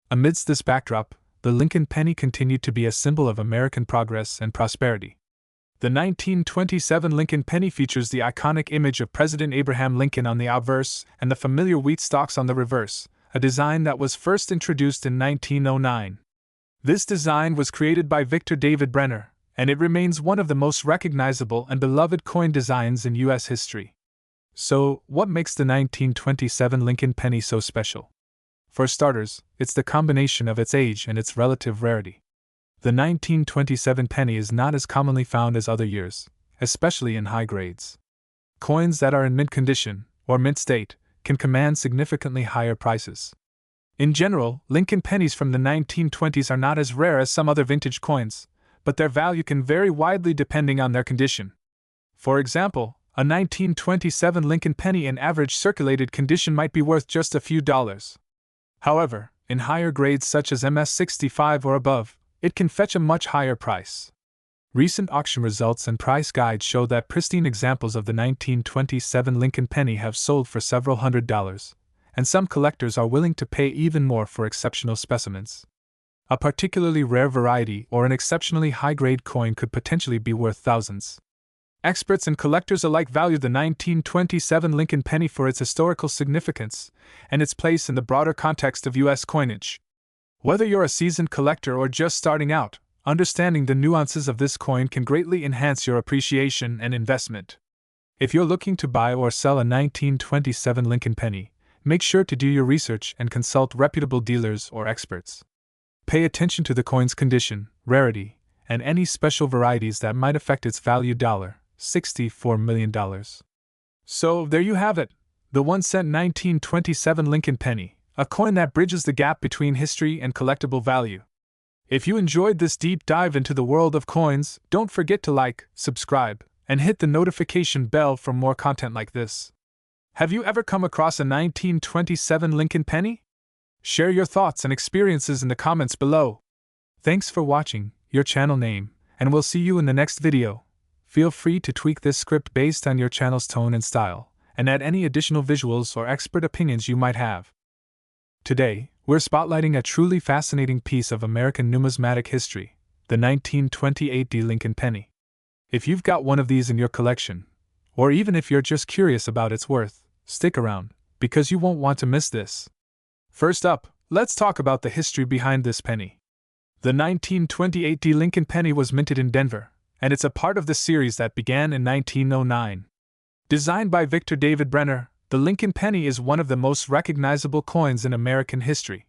Amidst this backdrop, the Lincoln penny continued to be a symbol of American progress and prosperity. The 1927 Lincoln penny features the iconic image of President Abraham Lincoln on the obverse and the familiar wheat stalks on the reverse, a design that was first introduced in 1909. This design was created by Victor David Brenner, and it remains one of the most recognizable and beloved coin designs in U.S. history. So, what makes the 1927 Lincoln penny so special? For starters, it's the combination of its age and its relative rarity. The 1927 penny is not as commonly found as other years, especially in high grades. Coins that are in mint condition, or mint state, can command significantly higher prices. In general, Lincoln pennies from the 1920s are not as rare as some other vintage coins, but their value can vary widely depending on their condition. For example, a 1927 Lincoln penny in average circulated condition might be worth just a few dollars. However, in higher grades such as MS65 or above, it can fetch a much higher price. Recent auction results and price guides show that pristine examples of the 1927 Lincoln penny have sold for several $100s, and some collectors are willing to pay even more for exceptional specimens. A particularly rare variety or an exceptionally high-grade coin could potentially be worth thousands. Experts and collectors alike value the 1927 Lincoln penny for its historical significance and its place in the broader context of U.S. coinage. Whether you're a seasoned collector or just starting out, understanding the nuances of this coin can greatly enhance your appreciation and investment. If you're looking to buy or sell a 1927 Lincoln penny, make sure to do your research and consult reputable dealers or experts. Pay attention to the coin's condition, rarity, and any special varieties that might affect its value. $64 million. So, there you have it, the 1-cent 1927 Lincoln penny, a coin that bridges the gap between history and collectible value. If you enjoyed this deep dive into the world of coins, don't forget to like, subscribe, and hit the notification bell for more content like this. Have you ever come across a 1927 Lincoln penny? Share your thoughts and experiences in the comments below. Thanks for watching, your channel name, and we'll see you in the next video. Feel free to tweak this script based on your channel's tone and style, and add any additional visuals or expert opinions you might have. Today, we're spotlighting a truly fascinating piece of American numismatic history, the 1928 Lincoln penny. If you've got one of these in your collection, or even if you're just curious about its worth, stick around, because you won't want to miss this. First up, let's talk about the history behind this penny. The 1928 Lincoln penny was minted in Denver, and it's a part of the series that began in 1909. Designed by Victor David Brenner, the Lincoln penny is one of the most recognizable coins in American history.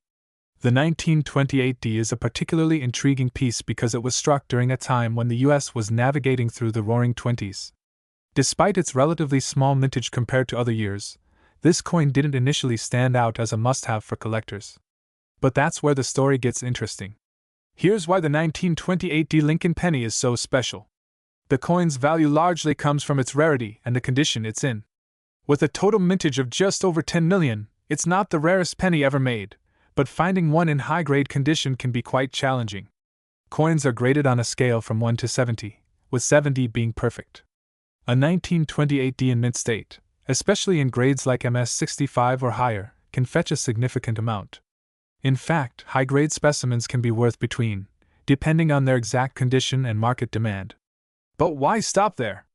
The 1928D is a particularly intriguing piece because it was struck during a time when the U.S. was navigating through the Roaring Twenties. Despite its relatively small mintage compared to other years, this coin didn't initially stand out as a must-have for collectors. But that's where the story gets interesting. Here's why the 1928D Lincoln penny is so special. The coin's value largely comes from its rarity and the condition it's in. With a total mintage of just over 10 million, it's not the rarest penny ever made, but finding one in high-grade condition can be quite challenging. Coins are graded on a scale from 1 to 70, with 70 being perfect. A 1928D in mint state, especially in grades like MS65 or higher, can fetch a significant amount. In fact, high-grade specimens can be worth between, depending on their exact condition and market demand. But why stop there?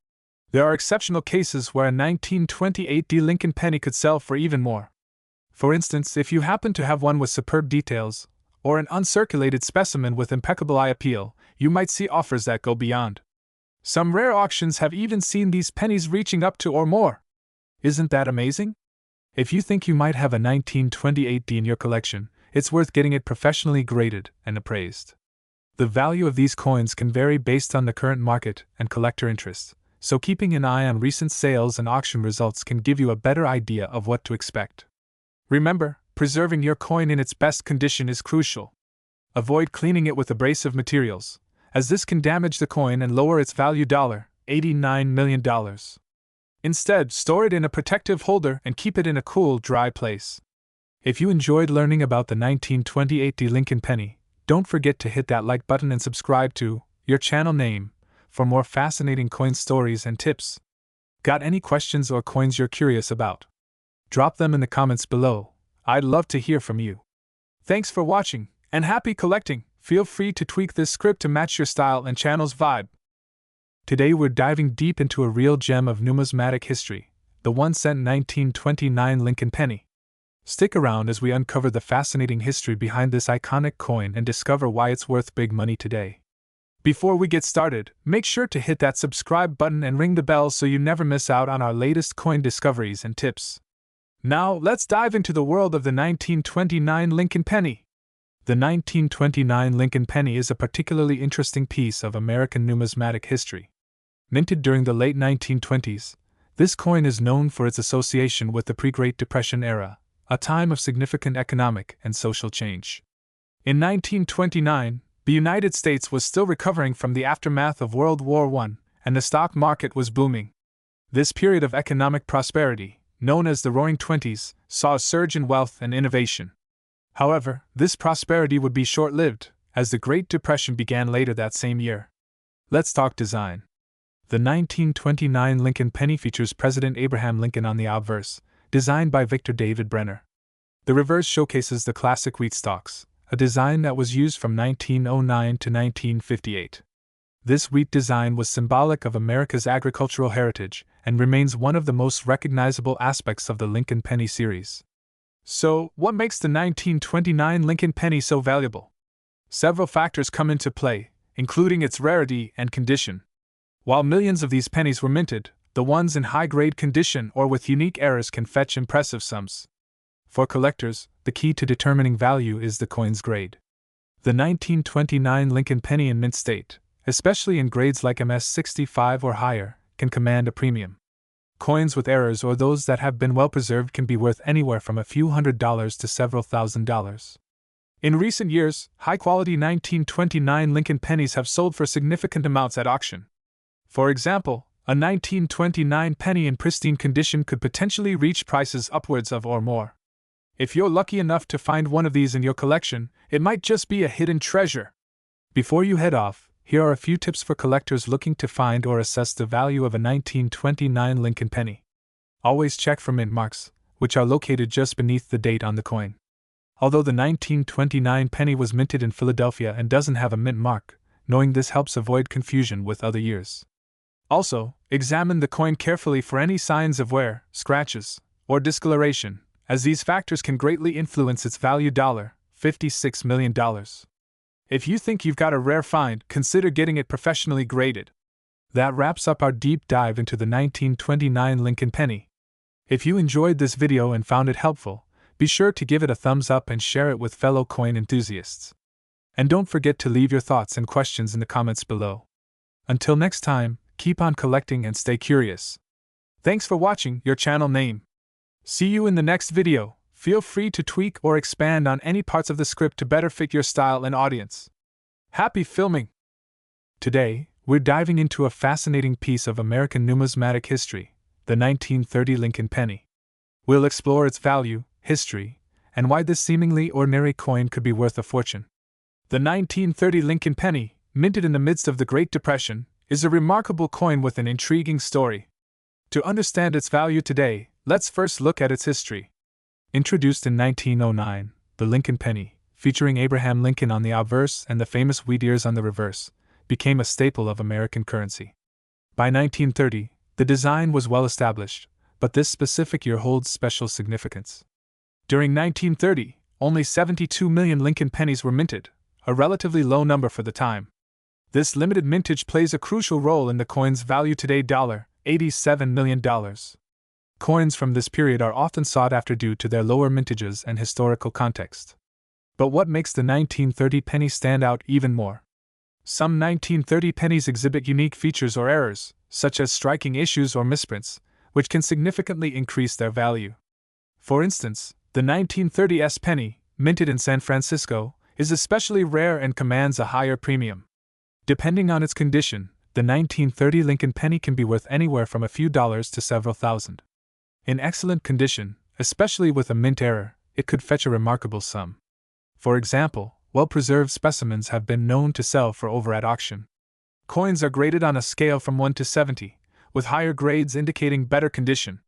There are exceptional cases where a 1928D Lincoln penny could sell for even more. For instance, if you happen to have one with superb details, or an uncirculated specimen with impeccable eye appeal, you might see offers that go beyond. Some rare auctions have even seen these pennies reaching up to or more. Isn't that amazing? If you think you might have a 1928D in your collection, it's worth getting it professionally graded and appraised. The value of these coins can vary based on the current market and collector interest, so keeping an eye on recent sales and auction results can give you a better idea of what to expect. Remember, preserving your coin in its best condition is crucial. Avoid cleaning it with abrasive materials, as this can damage the coin and lower its value $89 million. Instead, store it in a protective holder and keep it in a cool, dry place. If you enjoyed learning about the 1928D Lincoln penny, don't forget to hit that like button and subscribe to your channel name for more fascinating coin stories and tips. Got any questions or coins you're curious about? Drop them in the comments below. I'd love to hear from you. Thanks for watching, and happy collecting! Feel free to tweak this script to match your style and channel's vibe. Today we're diving deep into a real gem of numismatic history, the 1-cent 1929 Lincoln penny. Stick around as we uncover the fascinating history behind this iconic coin and discover why it's worth big money today. Before we get started, make sure to hit that subscribe button and ring the bell so you never miss out on our latest coin discoveries and tips. Now, let's dive into the world of the 1929 Lincoln penny. The 1929 Lincoln penny is a particularly interesting piece of American numismatic history. Minted during the late 1920s, this coin is known for its association with the pre-Great Depression era, a time of significant economic and social change. In 1929, the United States was still recovering from the aftermath of World War I, and the stock market was booming. This period of economic prosperity, known as the Roaring Twenties, saw a surge in wealth and innovation. However, this prosperity would be short-lived, as the Great Depression began later that same year. Let's talk design. The 1929 Lincoln penny features President Abraham Lincoln on the obverse, designed by Victor David Brenner. The reverse showcases the classic wheat stalks, a design that was used from 1909 to 1958. This wheat design was symbolic of America's agricultural heritage and remains one of the most recognizable aspects of the Lincoln penny series. So, what makes the 1929 Lincoln penny so valuable? Several factors come into play, including its rarity and condition. While millions of these pennies were minted, the ones in high-grade condition or with unique errors can fetch impressive sums. For collectors, the key to determining value is the coin's grade. The 1929 Lincoln penny in mint state, especially in grades like MS65 or higher, can command a premium. Coins with errors or those that have been well preserved can be worth anywhere from a few $100s to several $1,000s. In recent years, high-quality 1929 Lincoln pennies have sold for significant amounts at auction. For example, a 1929 penny in pristine condition could potentially reach prices upwards of or more. If you're lucky enough to find one of these in your collection, it might just be a hidden treasure. Before you head off, here are a few tips for collectors looking to find or assess the value of a 1929 Lincoln penny. Always check for mint marks, which are located just beneath the date on the coin. Although the 1929 penny was minted in Philadelphia and doesn't have a mint mark, knowing this helps avoid confusion with other years. Also, examine the coin carefully for any signs of wear, scratches, or discoloration, as these factors can greatly influence its value $56 million. If you think you've got a rare find, consider getting it professionally graded. That wraps up our deep dive into the 1929 Lincoln Penny. If you enjoyed this video and found it helpful, be sure to give it a thumbs up and share it with fellow coin enthusiasts. And don't forget to leave your thoughts and questions in the comments below. Until next time, keep on collecting and stay curious. Thanks for watching, your channel name. See you in the next video. Feel free to tweak or expand on any parts of the script to better fit your style and audience. Happy filming! Today, we're diving into a fascinating piece of American numismatic history, the 1930 Lincoln Penny. We'll explore its value, history, and why this seemingly ordinary coin could be worth a fortune. The 1930 Lincoln Penny, minted in the midst of the Great Depression, is a remarkable coin with an intriguing story. To understand its value today, let's first look at its history. Introduced in 1909, the Lincoln Penny, featuring Abraham Lincoln on the obverse and the famous wheat ears on the reverse, became a staple of American currency. By 1930, the design was well established, but this specific year holds special significance. During 1930, only 72 million Lincoln pennies were minted, a relatively low number for the time. This limited mintage plays a crucial role in the coin's value today, $87 million. Coins from this period are often sought after due to their lower mintages and historical context. But what makes the 1930 penny stand out even more? Some 1930 pennies exhibit unique features or errors, such as striking issues or misprints, which can significantly increase their value. For instance, the 1930s penny, minted in San Francisco, is especially rare and commands a higher premium. Depending on its condition, the 1930 Lincoln penny can be worth anywhere from a few dollars to several thousand. In excellent condition, especially with a mint error, it could fetch a remarkable sum. For example, well-preserved specimens have been known to sell for over at auction. Coins are graded on a scale from 1 to 70, with higher grades indicating better condition.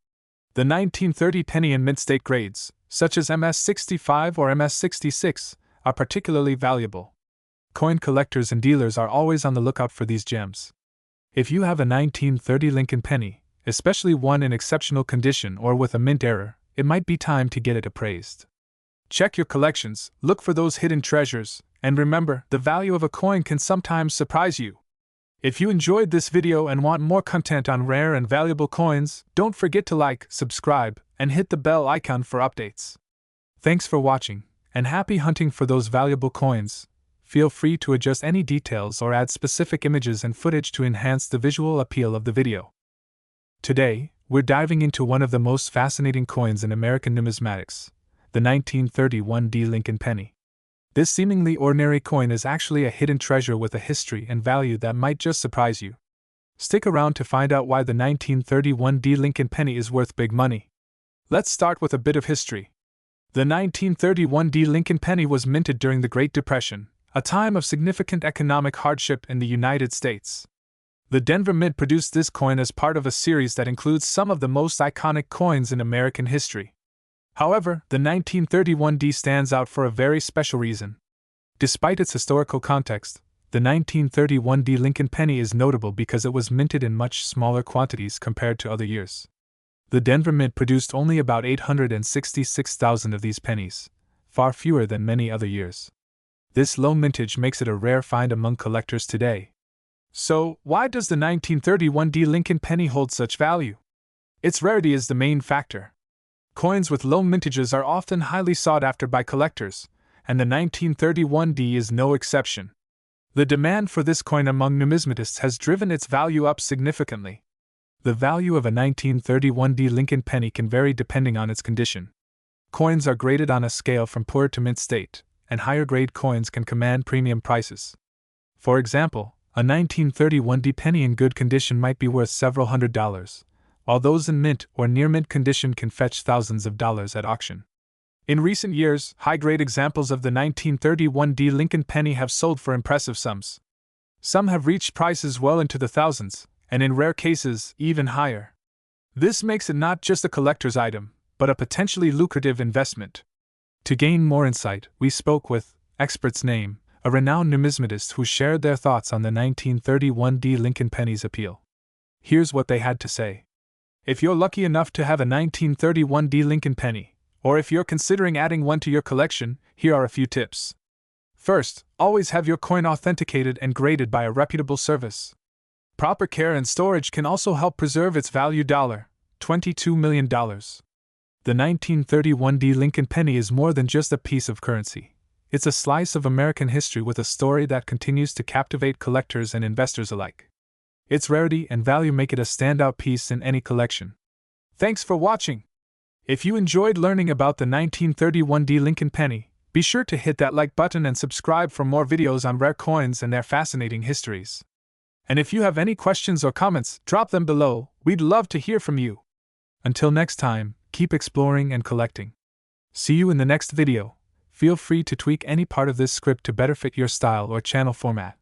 The 1930 penny and mint state grades, such as MS-65 or MS-66, are particularly valuable. Coin collectors and dealers are always on the lookout for these gems. If you have a 1930 Lincoln penny, especially one in exceptional condition or with a mint error, it might be time to get it appraised. Check your collections, look for those hidden treasures, and remember, the value of a coin can sometimes surprise you. If you enjoyed this video and want more content on rare and valuable coins, don't forget to like, subscribe, and hit the bell icon for updates. Thanks for watching, and happy hunting for those valuable coins. Feel free to adjust any details or add specific images and footage to enhance the visual appeal of the video. Today, we're diving into one of the most fascinating coins in American numismatics, the 1931 Lincoln Penny. This seemingly ordinary coin is actually a hidden treasure with a history and value that might just surprise you. Stick around to find out why the 1931 Lincoln Penny is worth big money. Let's start with a bit of history. The 1931 Lincoln Penny was minted during the Great Depression, a time of significant economic hardship in the United States. The Denver Mint produced this coin as part of a series that includes some of the most iconic coins in American history. However, the 1931 stands out for a very special reason. Despite its historical context, the 1931 Lincoln Penny is notable because it was minted in much smaller quantities compared to other years. The Denver Mint produced only about 866,000 of these pennies, far fewer than many other years. This low mintage makes it a rare find among collectors today. So, why does the 1931 Lincoln Penny hold such value? Its rarity is the main factor. Coins with low mintages are often highly sought after by collectors, and the 1931 is no exception. The demand for this coin among numismatists has driven its value up significantly. The value of a 1931 Lincoln Penny can vary depending on its condition. Coins are graded on a scale from poor to mint state, and higher grade coins can command premium prices. For example, a 1931 penny in good condition might be worth several $100s, while those in mint or near mint condition can fetch thousands of dollars at auction. In recent years, high-grade examples of the 1931 Lincoln Penny have sold for impressive sums. Some have reached prices well into the thousands, and in rare cases, even higher. This makes it not just a collector's item, but a potentially lucrative investment. To gain more insight, we spoke with Expert's Name, a renowned numismatist who shared their thoughts on the 1931 Lincoln Penny's appeal. Here's what they had to say. If you're lucky enough to have a 1931 Lincoln Penny, or if you're considering adding one to your collection, here are a few tips. First, always have your coin authenticated and graded by a reputable service. Proper care and storage can also help preserve its value. $22 million. The 1931 Lincoln penny is more than just a piece of currency. It's a slice of American history with a story that continues to captivate collectors and investors alike. Its rarity and value make it a standout piece in any collection. Thanks for watching. If you enjoyed learning about the 1931 Lincoln penny, be sure to hit that like button and subscribe for more videos on rare coins and their fascinating histories. And if you have any questions or comments, drop them below. We'd love to hear from you. Until next time, keep exploring and collecting. See you in the next video. Feel free to tweak any part of this script to better fit your style or channel format.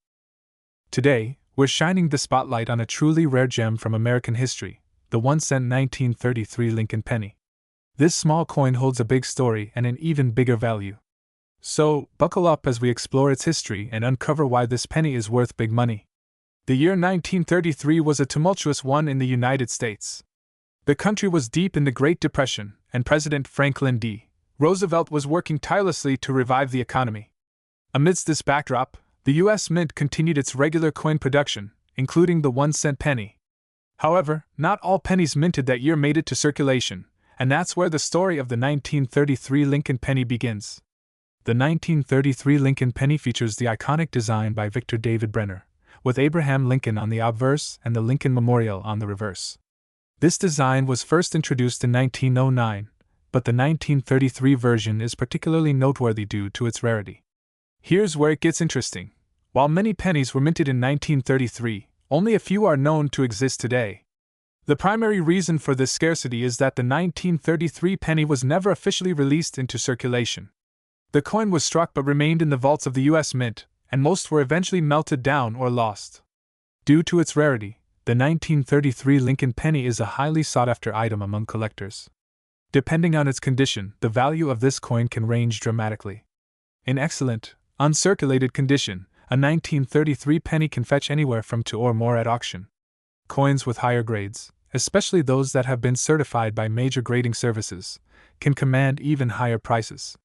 Today, we're shining the spotlight on a truly rare gem from American history, the 1-cent 1933 Lincoln penny. This small coin holds a big story and an even bigger value. So, buckle up as we explore its history and uncover why this penny is worth big money. The year 1933 was a tumultuous one in the United States. The country was deep in the Great Depression, and President Franklin D. Roosevelt was working tirelessly to revive the economy. Amidst this backdrop, the U.S. Mint continued its regular coin production, including the 1-cent penny. However, not all pennies minted that year made it to circulation, and that's where the story of the 1933 Lincoln penny begins. The 1933 Lincoln penny features the iconic design by Victor David Brenner, with Abraham Lincoln on the obverse and the Lincoln Memorial on the reverse. This design was first introduced in 1909, but the 1933 version is particularly noteworthy due to its rarity. Here's where it gets interesting. While many pennies were minted in 1933, only a few are known to exist today. The primary reason for this scarcity is that the 1933 penny was never officially released into circulation. The coin was struck but remained in the vaults of the U.S. Mint, and most were eventually melted down or lost. Due to its rarity, the 1933 Lincoln penny is a highly sought-after item among collectors. Depending on its condition, the value of this coin can range dramatically. In excellent, uncirculated condition, a 1933 penny can fetch anywhere from $2 or more at auction. Coins with higher grades, especially those that have been certified by major grading services, can command even higher prices.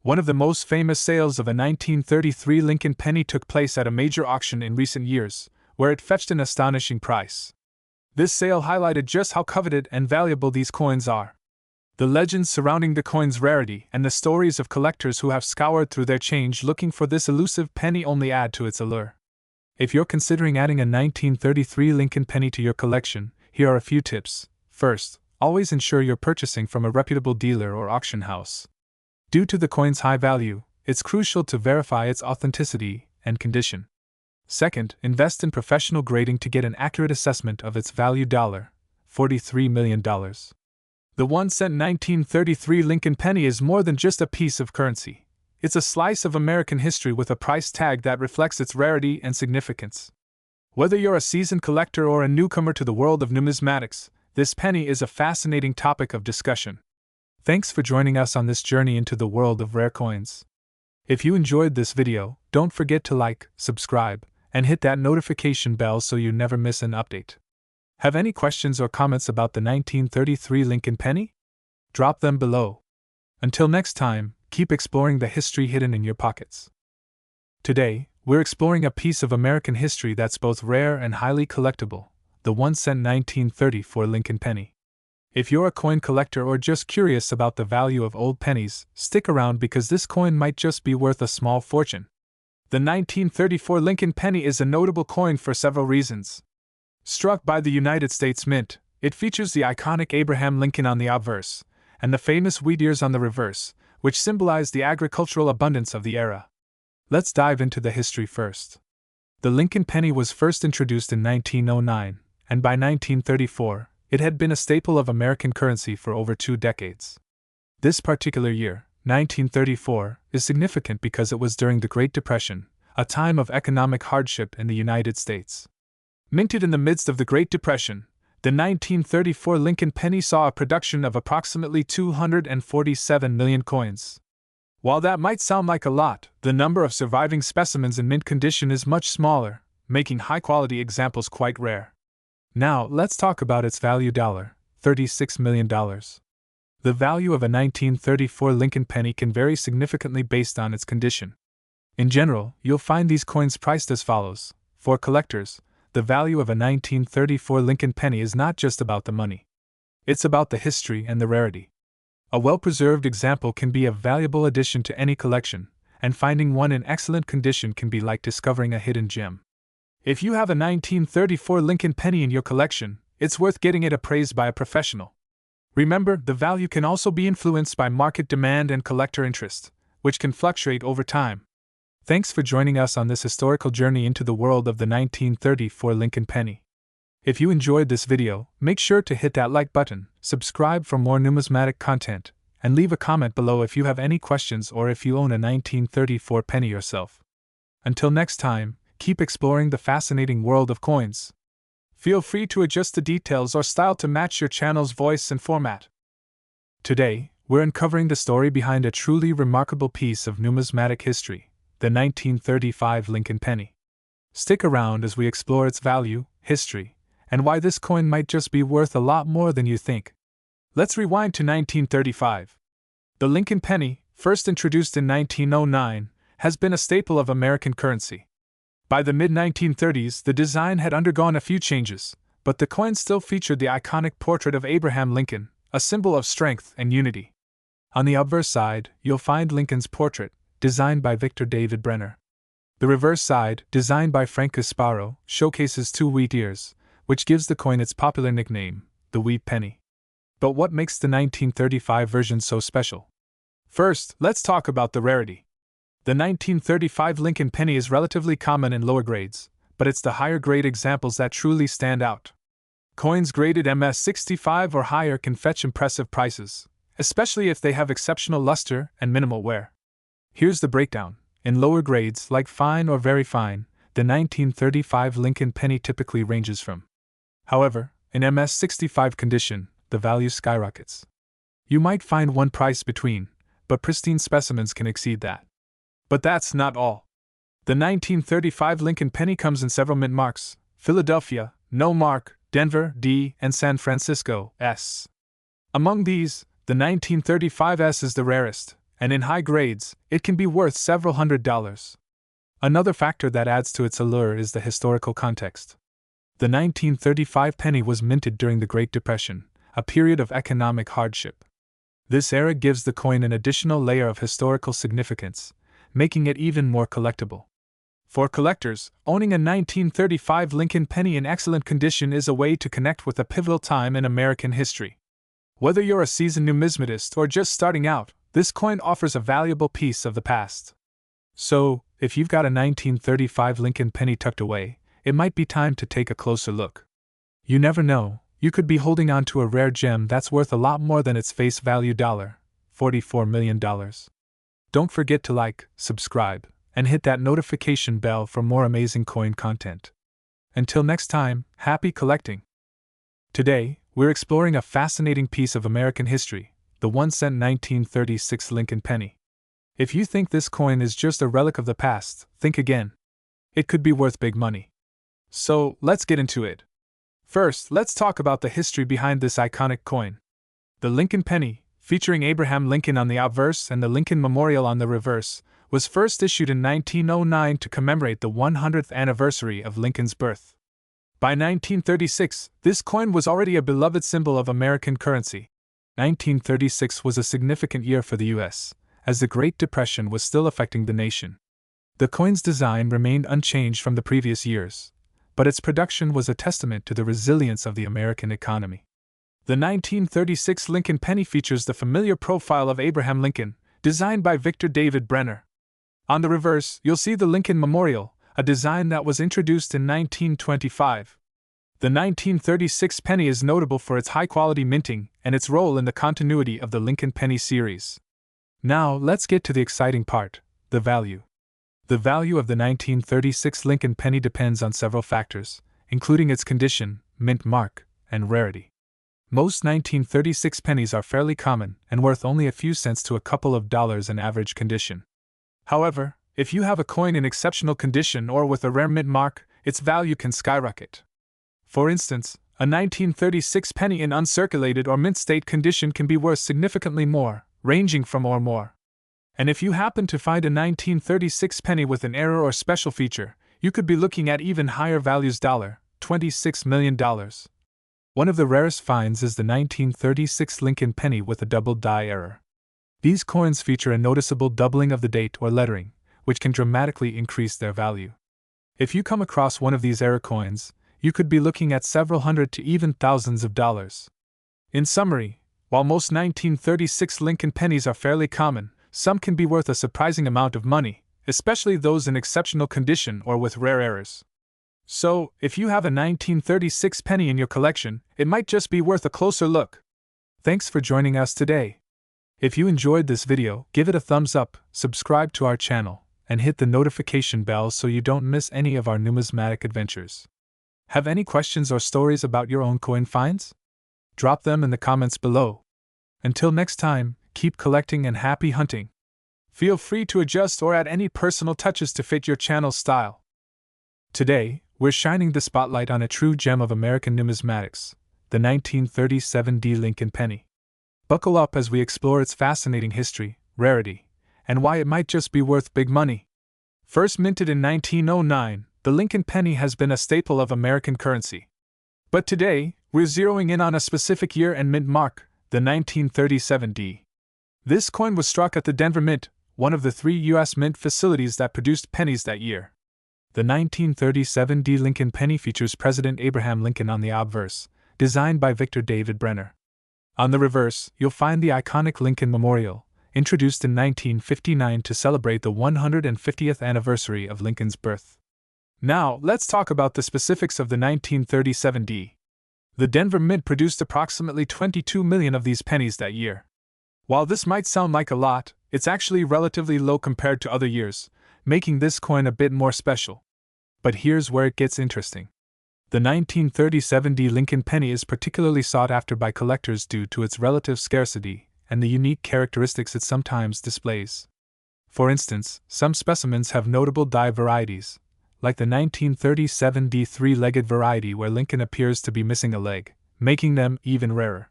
One of the most famous sales of a 1933 Lincoln penny took place at a major auction in recent years, where it fetched an astonishing price. This sale highlighted just how coveted and valuable these coins are. The legends surrounding the coin's rarity and the stories of collectors who have scoured through their change looking for this elusive penny only add to its allure. If you're considering adding a 1933 Lincoln penny to your collection, here are a few tips. First, always ensure you're purchasing from a reputable dealer or auction house. Due to the coin's high value, it's crucial to verify its authenticity and condition. Second, invest in professional grading to get an accurate assessment of its value. $43 million. The 1-cent 1933 Lincoln penny is more than just a piece of currency. It's a slice of American history with a price tag that reflects its rarity and significance. Whether you're a seasoned collector or a newcomer to the world of numismatics, this penny is a fascinating topic of discussion. Thanks for joining us on this journey into the world of rare coins. If you enjoyed this video, don't forget to like, subscribe, and hit that notification bell so you never miss an update. Have any questions or comments about the 1933 Lincoln penny? Drop them below. Until next time, keep exploring the history hidden in your pockets. Today, we're exploring a piece of American history that's both rare and highly collectible, the 1-cent 1934 Lincoln penny. If you're a coin collector or just curious about the value of old pennies, stick around because this coin might just be worth a small fortune. The 1934 Lincoln penny is a notable coin for several reasons. Struck by the United States Mint, it features the iconic Abraham Lincoln on the obverse, and the famous wheat ears on the reverse, which symbolize the agricultural abundance of the era. Let's dive into the history first. The Lincoln penny was first introduced in 1909, and by 1934, it had been a staple of American currency for over 2 decades. This particular year, 1934, is significant because it was during the Great Depression, a time of economic hardship in the United States. Minted in the midst of the Great Depression, the 1934 Lincoln penny saw a production of approximately 247 million coins. While that might sound like a lot, the number of surviving specimens in mint condition is much smaller, making high-quality examples quite rare. Now, let's talk about its value. $36 million. The value of a 1934 Lincoln penny can vary significantly based on its condition. In general, you'll find these coins priced as follows. For collectors, the value of a 1934 Lincoln penny is not just about the money. It's about the history and the rarity. A well-preserved example can be a valuable addition to any collection, and finding one in excellent condition can be like discovering a hidden gem. If you have a 1934 Lincoln penny in your collection, it's worth getting it appraised by a professional. Remember, the value can also be influenced by market demand and collector interest, which can fluctuate over time. Thanks for joining us on this historical journey into the world of the 1934 Lincoln penny. If you enjoyed this video, make sure to hit that like button, subscribe for more numismatic content, and leave a comment below if you have any questions or if you own a 1934 penny yourself. Until next time, keep exploring the fascinating world of coins. Feel free to adjust the details or style to match your channel's voice and format. Today, we're uncovering the story behind a truly remarkable piece of numismatic history, the 1935 Lincoln penny. Stick around as we explore its value, history, and why this coin might just be worth a lot more than you think. Let's rewind to 1935. The Lincoln penny, first introduced in 1909, has been a staple of American currency. By the mid-1930s, the design had undergone a few changes, but the coin still featured the iconic portrait of Abraham Lincoln, a symbol of strength and unity. On the obverse side, you'll find Lincoln's portrait, designed by Victor David Brenner. The reverse side, designed by Frank Casparo, showcases two wheat ears, which gives the coin its popular nickname, the wheat penny. But what makes the 1935 version so special? First, let's talk about the rarity. The 1935 Lincoln penny is relatively common in lower grades, but it's the higher grade examples that truly stand out. Coins graded MS-65 or higher can fetch impressive prices, especially if they have exceptional luster and minimal wear. Here's the breakdown. In lower grades, like fine or very fine, the 1935 Lincoln penny typically ranges from. However, in MS-65 condition, the value skyrockets. You might find one price between, but pristine specimens can exceed that. But that's not all. The 1935 Lincoln penny comes in several mint marks: Philadelphia, No Mark, Denver, D, and San Francisco, S. Among these, the 1935S is the rarest, and in high grades, it can be worth several $100s. Another factor that adds to its allure is the historical context. The 1935 penny was minted during the Great Depression, a period of economic hardship. This era gives the coin an additional layer of historical significance, making it even more collectible. For collectors, owning a 1935 Lincoln penny in excellent condition is a way to connect with a pivotal time in American history. Whether you're a seasoned numismatist or just starting out, this coin offers a valuable piece of the past. So, if you've got a 1935 Lincoln penny tucked away, it might be time to take a closer look. You never know, you could be holding on to a rare gem that's worth a lot more than its face value $44 million. Don't forget to like, subscribe, and hit that notification bell for more amazing coin content. Until next time, happy collecting! Today, we're exploring a fascinating piece of American history, the 1-cent 1936 Lincoln penny. If you think this coin is just a relic of the past, think again. It could be worth big money. So, let's get into it. First, let's talk about the history behind this iconic coin. The Lincoln penny, featuring Abraham Lincoln on the obverse and the Lincoln Memorial on the reverse, was first issued in 1909 to commemorate the 100th anniversary of Lincoln's birth. By 1936, this coin was already a beloved symbol of American currency. 1936 was a significant year for the U.S., as the Great Depression was still affecting the nation. The coin's design remained unchanged from the previous years, but its production was a testament to the resilience of the American economy. The 1936 Lincoln penny features the familiar profile of Abraham Lincoln, designed by Victor David Brenner. On the reverse, you'll see the Lincoln Memorial, a design that was introduced in 1925. The 1936 penny is notable for its high-quality minting and its role in the continuity of the Lincoln penny series. Now, let's get to the exciting part, the value. The value of the 1936 Lincoln penny depends on several factors, including its condition, mint mark, and rarity. Most 1936 pennies are fairly common and worth only a few cents to a couple of dollars in average condition. However, if you have a coin in exceptional condition or with a rare mint mark, its value can skyrocket. For instance, a 1936 penny in uncirculated or mint state condition can be worth significantly more, ranging from or more. And if you happen to find a 1936 penny with an error or special feature, you could be looking at even higher values $26 million. One of the rarest finds is the 1936 Lincoln penny with a double die error. These coins feature a noticeable doubling of the date or lettering, which can dramatically increase their value. If you come across one of these error coins, you could be looking at several hundred to even thousands of dollars. In summary, while most 1936 Lincoln pennies are fairly common, some can be worth a surprising amount of money, especially those in exceptional condition or with rare errors. So, if you have a 1936 penny in your collection, it might just be worth a closer look. Thanks for joining us today. If you enjoyed this video, give it a thumbs up, subscribe to our channel, and hit the notification bell so you don't miss any of our numismatic adventures. Have any questions or stories about your own coin finds? Drop them in the comments below. Until next time, keep collecting and happy hunting. Feel free to adjust or add any personal touches to fit your channel's style. Today, we're shining the spotlight on a true gem of American numismatics, the 1937 Lincoln penny. Buckle up as we explore its fascinating history, rarity, and why it might just be worth big money. First minted in 1909, the Lincoln penny has been a staple of American currency. But today, we're zeroing in on a specific year and mint mark, the 1937 D. This coin was struck at the Denver Mint, one of the 3 U.S. mint facilities that produced pennies that year. The 1937 Lincoln penny features President Abraham Lincoln on the obverse, designed by Victor David Brenner. On the reverse, you'll find the iconic Lincoln Memorial, introduced in 1959 to celebrate the 150th anniversary of Lincoln's birth. Now, let's talk about the specifics of the 1937 D. The Denver Mint produced approximately 22 million of these pennies that year. While this might sound like a lot, it's actually relatively low compared to other years, making this coin a bit more special. But here's where it gets interesting. The 1937 Lincoln penny is particularly sought after by collectors due to its relative scarcity and the unique characteristics it sometimes displays. For instance, some specimens have notable die varieties, like the 1937 three-legged variety where Lincoln appears to be missing a leg, making them even rarer.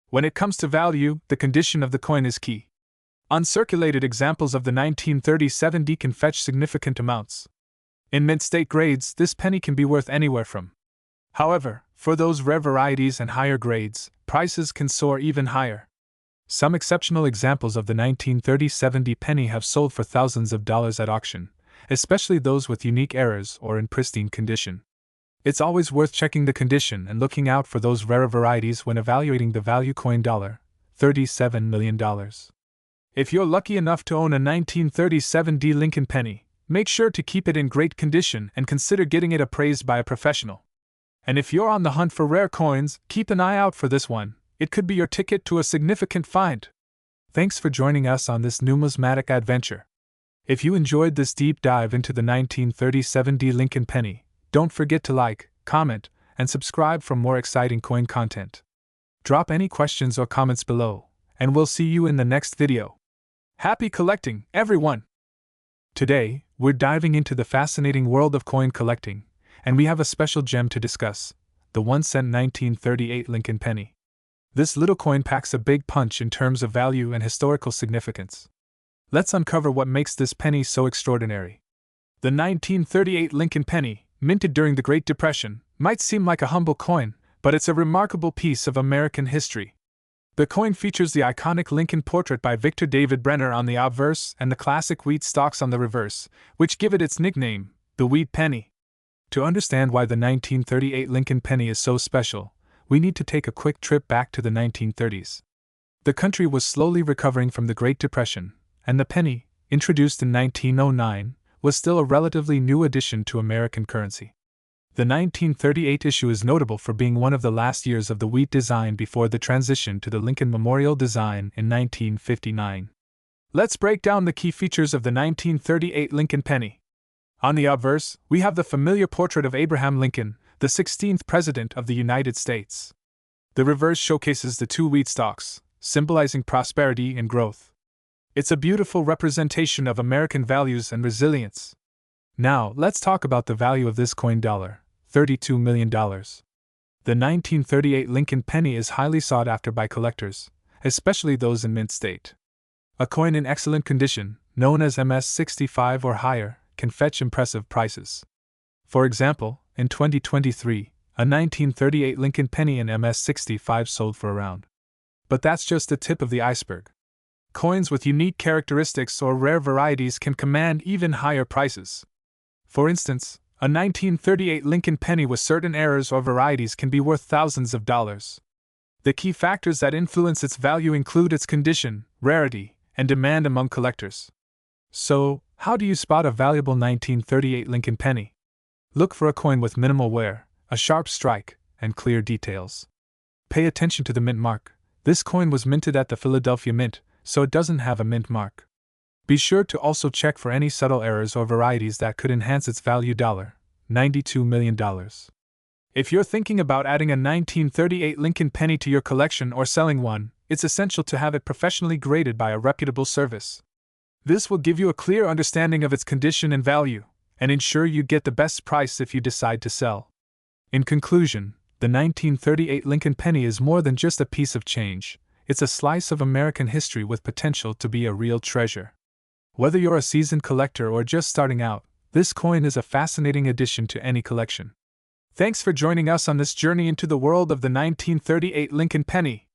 When it comes to value, the condition of the coin is key. Uncirculated examples of the 1937 D can fetch significant amounts. In mint state grades, this penny can be worth anywhere from. However, for those rare varieties and higher grades, prices can soar even higher. Some exceptional examples of the 1937 D penny have sold for thousands of dollars at auction, especially those with unique errors or in pristine condition. It's always worth checking the condition and looking out for those rarer varieties when evaluating the value coin $37 million. If you're lucky enough to own a 1937 D Lincoln penny, make sure to keep it in great condition and consider getting it appraised by a professional. And if you're on the hunt for rare coins, keep an eye out for this one. It could be your ticket to a significant find. Thanks for joining us on this numismatic adventure. If you enjoyed this deep dive into the 1937 D Lincoln penny, don't forget to like, comment, and subscribe for more exciting coin content. Drop any questions or comments below, and we'll see you in the next video. Happy collecting, everyone! Today, we're diving into the fascinating world of coin collecting, and we have a special gem to discuss, the 1-cent 1938 Lincoln penny. This little coin packs a big punch in terms of value and historical significance. Let's uncover what makes this penny so extraordinary. The 1938 Lincoln penny, minted during the Great Depression, might seem like a humble coin, but it's a remarkable piece of American history. The coin features the iconic Lincoln portrait by Victor David Brenner on the obverse and the classic wheat stalks on the reverse, which give it its nickname, the Wheat Penny. To understand why the 1938 Lincoln penny is so special, we need to take a quick trip back to the 1930s. The country was slowly recovering from the Great Depression, and the penny, introduced in 1909, was still a relatively new addition to American currency. The 1938 issue is notable for being one of the last years of the wheat design before the transition to the Lincoln Memorial design in 1959. Let's break down the key features of the 1938 Lincoln penny. On the obverse, we have the familiar portrait of Abraham Lincoln, the 16th President of the United States. The reverse showcases the 2 wheat stalks, symbolizing prosperity and growth. It's a beautiful representation of American values and resilience. Now, let's talk about the value of this coin $32 million. The 1938 Lincoln penny is highly sought after by collectors, especially those in mint state. A coin in excellent condition, known as MS-65 or higher, can fetch impressive prices. For example, in 2023, a 1938 Lincoln Penny and MS-65 sold for around. But that's just the tip of the iceberg. Coins with unique characteristics or rare varieties can command even higher prices. For instance, a 1938 Lincoln Penny with certain errors or varieties can be worth thousands of dollars. The key factors that influence its value include its condition, rarity, and demand among collectors. So, how do you spot a valuable 1938 Lincoln Penny? Look for a coin with minimal wear, a sharp strike, and clear details. Pay attention to the mint mark. This coin was minted at the Philadelphia Mint, so it doesn't have a mint mark. Be sure to also check for any subtle errors or varieties that could enhance its value. $92 million. If you're thinking about adding a 1938 Lincoln Penny to your collection or selling one, it's essential to have it professionally graded by a reputable service. This will give you a clear understanding of its condition and value, and ensure you get the best price if you decide to sell. In conclusion, the 1938 Lincoln Penny is more than just a piece of change. It's a slice of American history with potential to be a real treasure. Whether you're a seasoned collector or just starting out, this coin is a fascinating addition to any collection. Thanks for joining us on this journey into the world of the 1938 Lincoln Penny.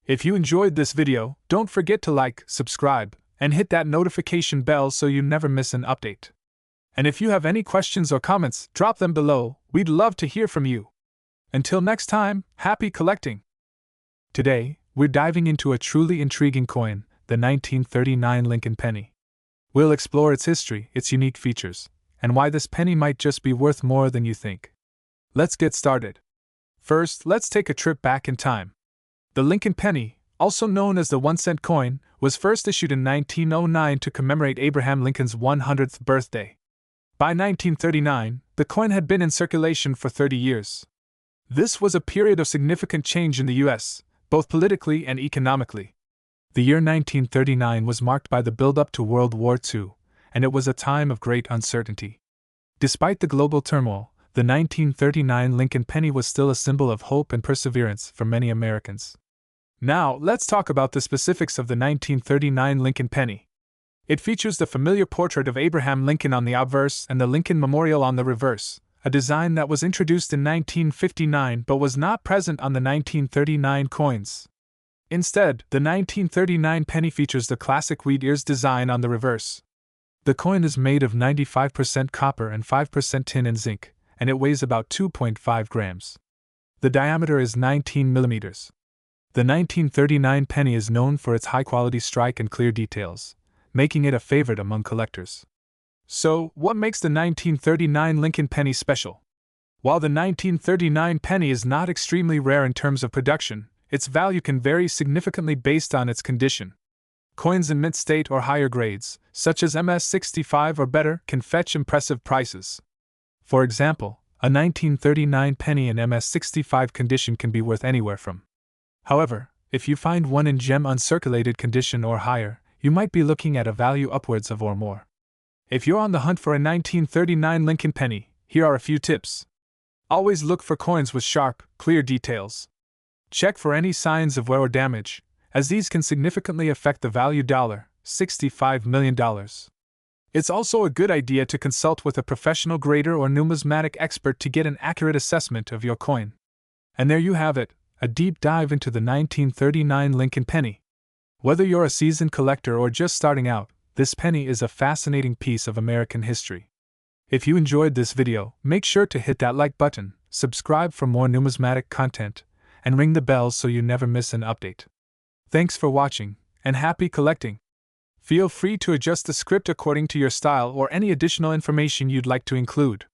If you enjoyed this video, don't forget to like, subscribe, and hit that notification bell so you never miss an update. And if you have any questions or comments, drop them below. We'd love to hear from you. Until next time, happy collecting! Today, we're diving into a truly intriguing coin, the 1939 Lincoln Penny. We'll explore its history, its unique features, and why this penny might just be worth more than you think. Let's get started. First, let's take a trip back in time. The Lincoln Penny, also known as the 1-cent coin, was first issued in 1909 to commemorate Abraham Lincoln's 100th birthday. By 1939, the coin had been in circulation for 30 years. This was a period of significant change in the U.S., both politically and economically. The year 1939 was marked by the build-up to World War II, and it was a time of great uncertainty. Despite the global turmoil, the 1939 Lincoln Penny was still a symbol of hope and perseverance for many Americans. Now, let's talk about the specifics of the 1939 Lincoln Penny. It features the familiar portrait of Abraham Lincoln on the obverse and the Lincoln Memorial on the reverse, a design that was introduced in 1959 but was not present on the 1939 coins. Instead, the 1939 penny features the classic wheat ears design on the reverse. The coin is made of 95% copper and 5% tin and zinc, and it weighs about 2.5 grams. The diameter is 19 millimeters. The 1939 penny is known for its high-quality strike and clear details, making it a favorite among collectors. So, what makes the 1939 Lincoln Penny special? While the 1939 penny is not extremely rare in terms of production, its value can vary significantly based on its condition. Coins in mint state or higher grades, such as MS-65 or better, can fetch impressive prices. For example, a 1939 penny in MS-65 condition can be worth anywhere from. However, if you find one in gem uncirculated condition or higher, you might be looking at a value upwards of or more. If you're on the hunt for a 1939 Lincoln Penny, here are a few tips. Always look for coins with sharp, clear details. Check for any signs of wear or damage, as these can significantly affect the value. $65 million. It's also a good idea to consult with a professional grader or numismatic expert to get an accurate assessment of your coin. And there you have it, a deep dive into the 1939 Lincoln Penny. Whether you're a seasoned collector or just starting out, this penny is a fascinating piece of American history. If you enjoyed this video, make sure to hit that like button, subscribe for more numismatic content, and ring the bell so you never miss an update. Thanks for watching, and happy collecting! Feel free to adjust the script according to your style or any additional information you'd like to include.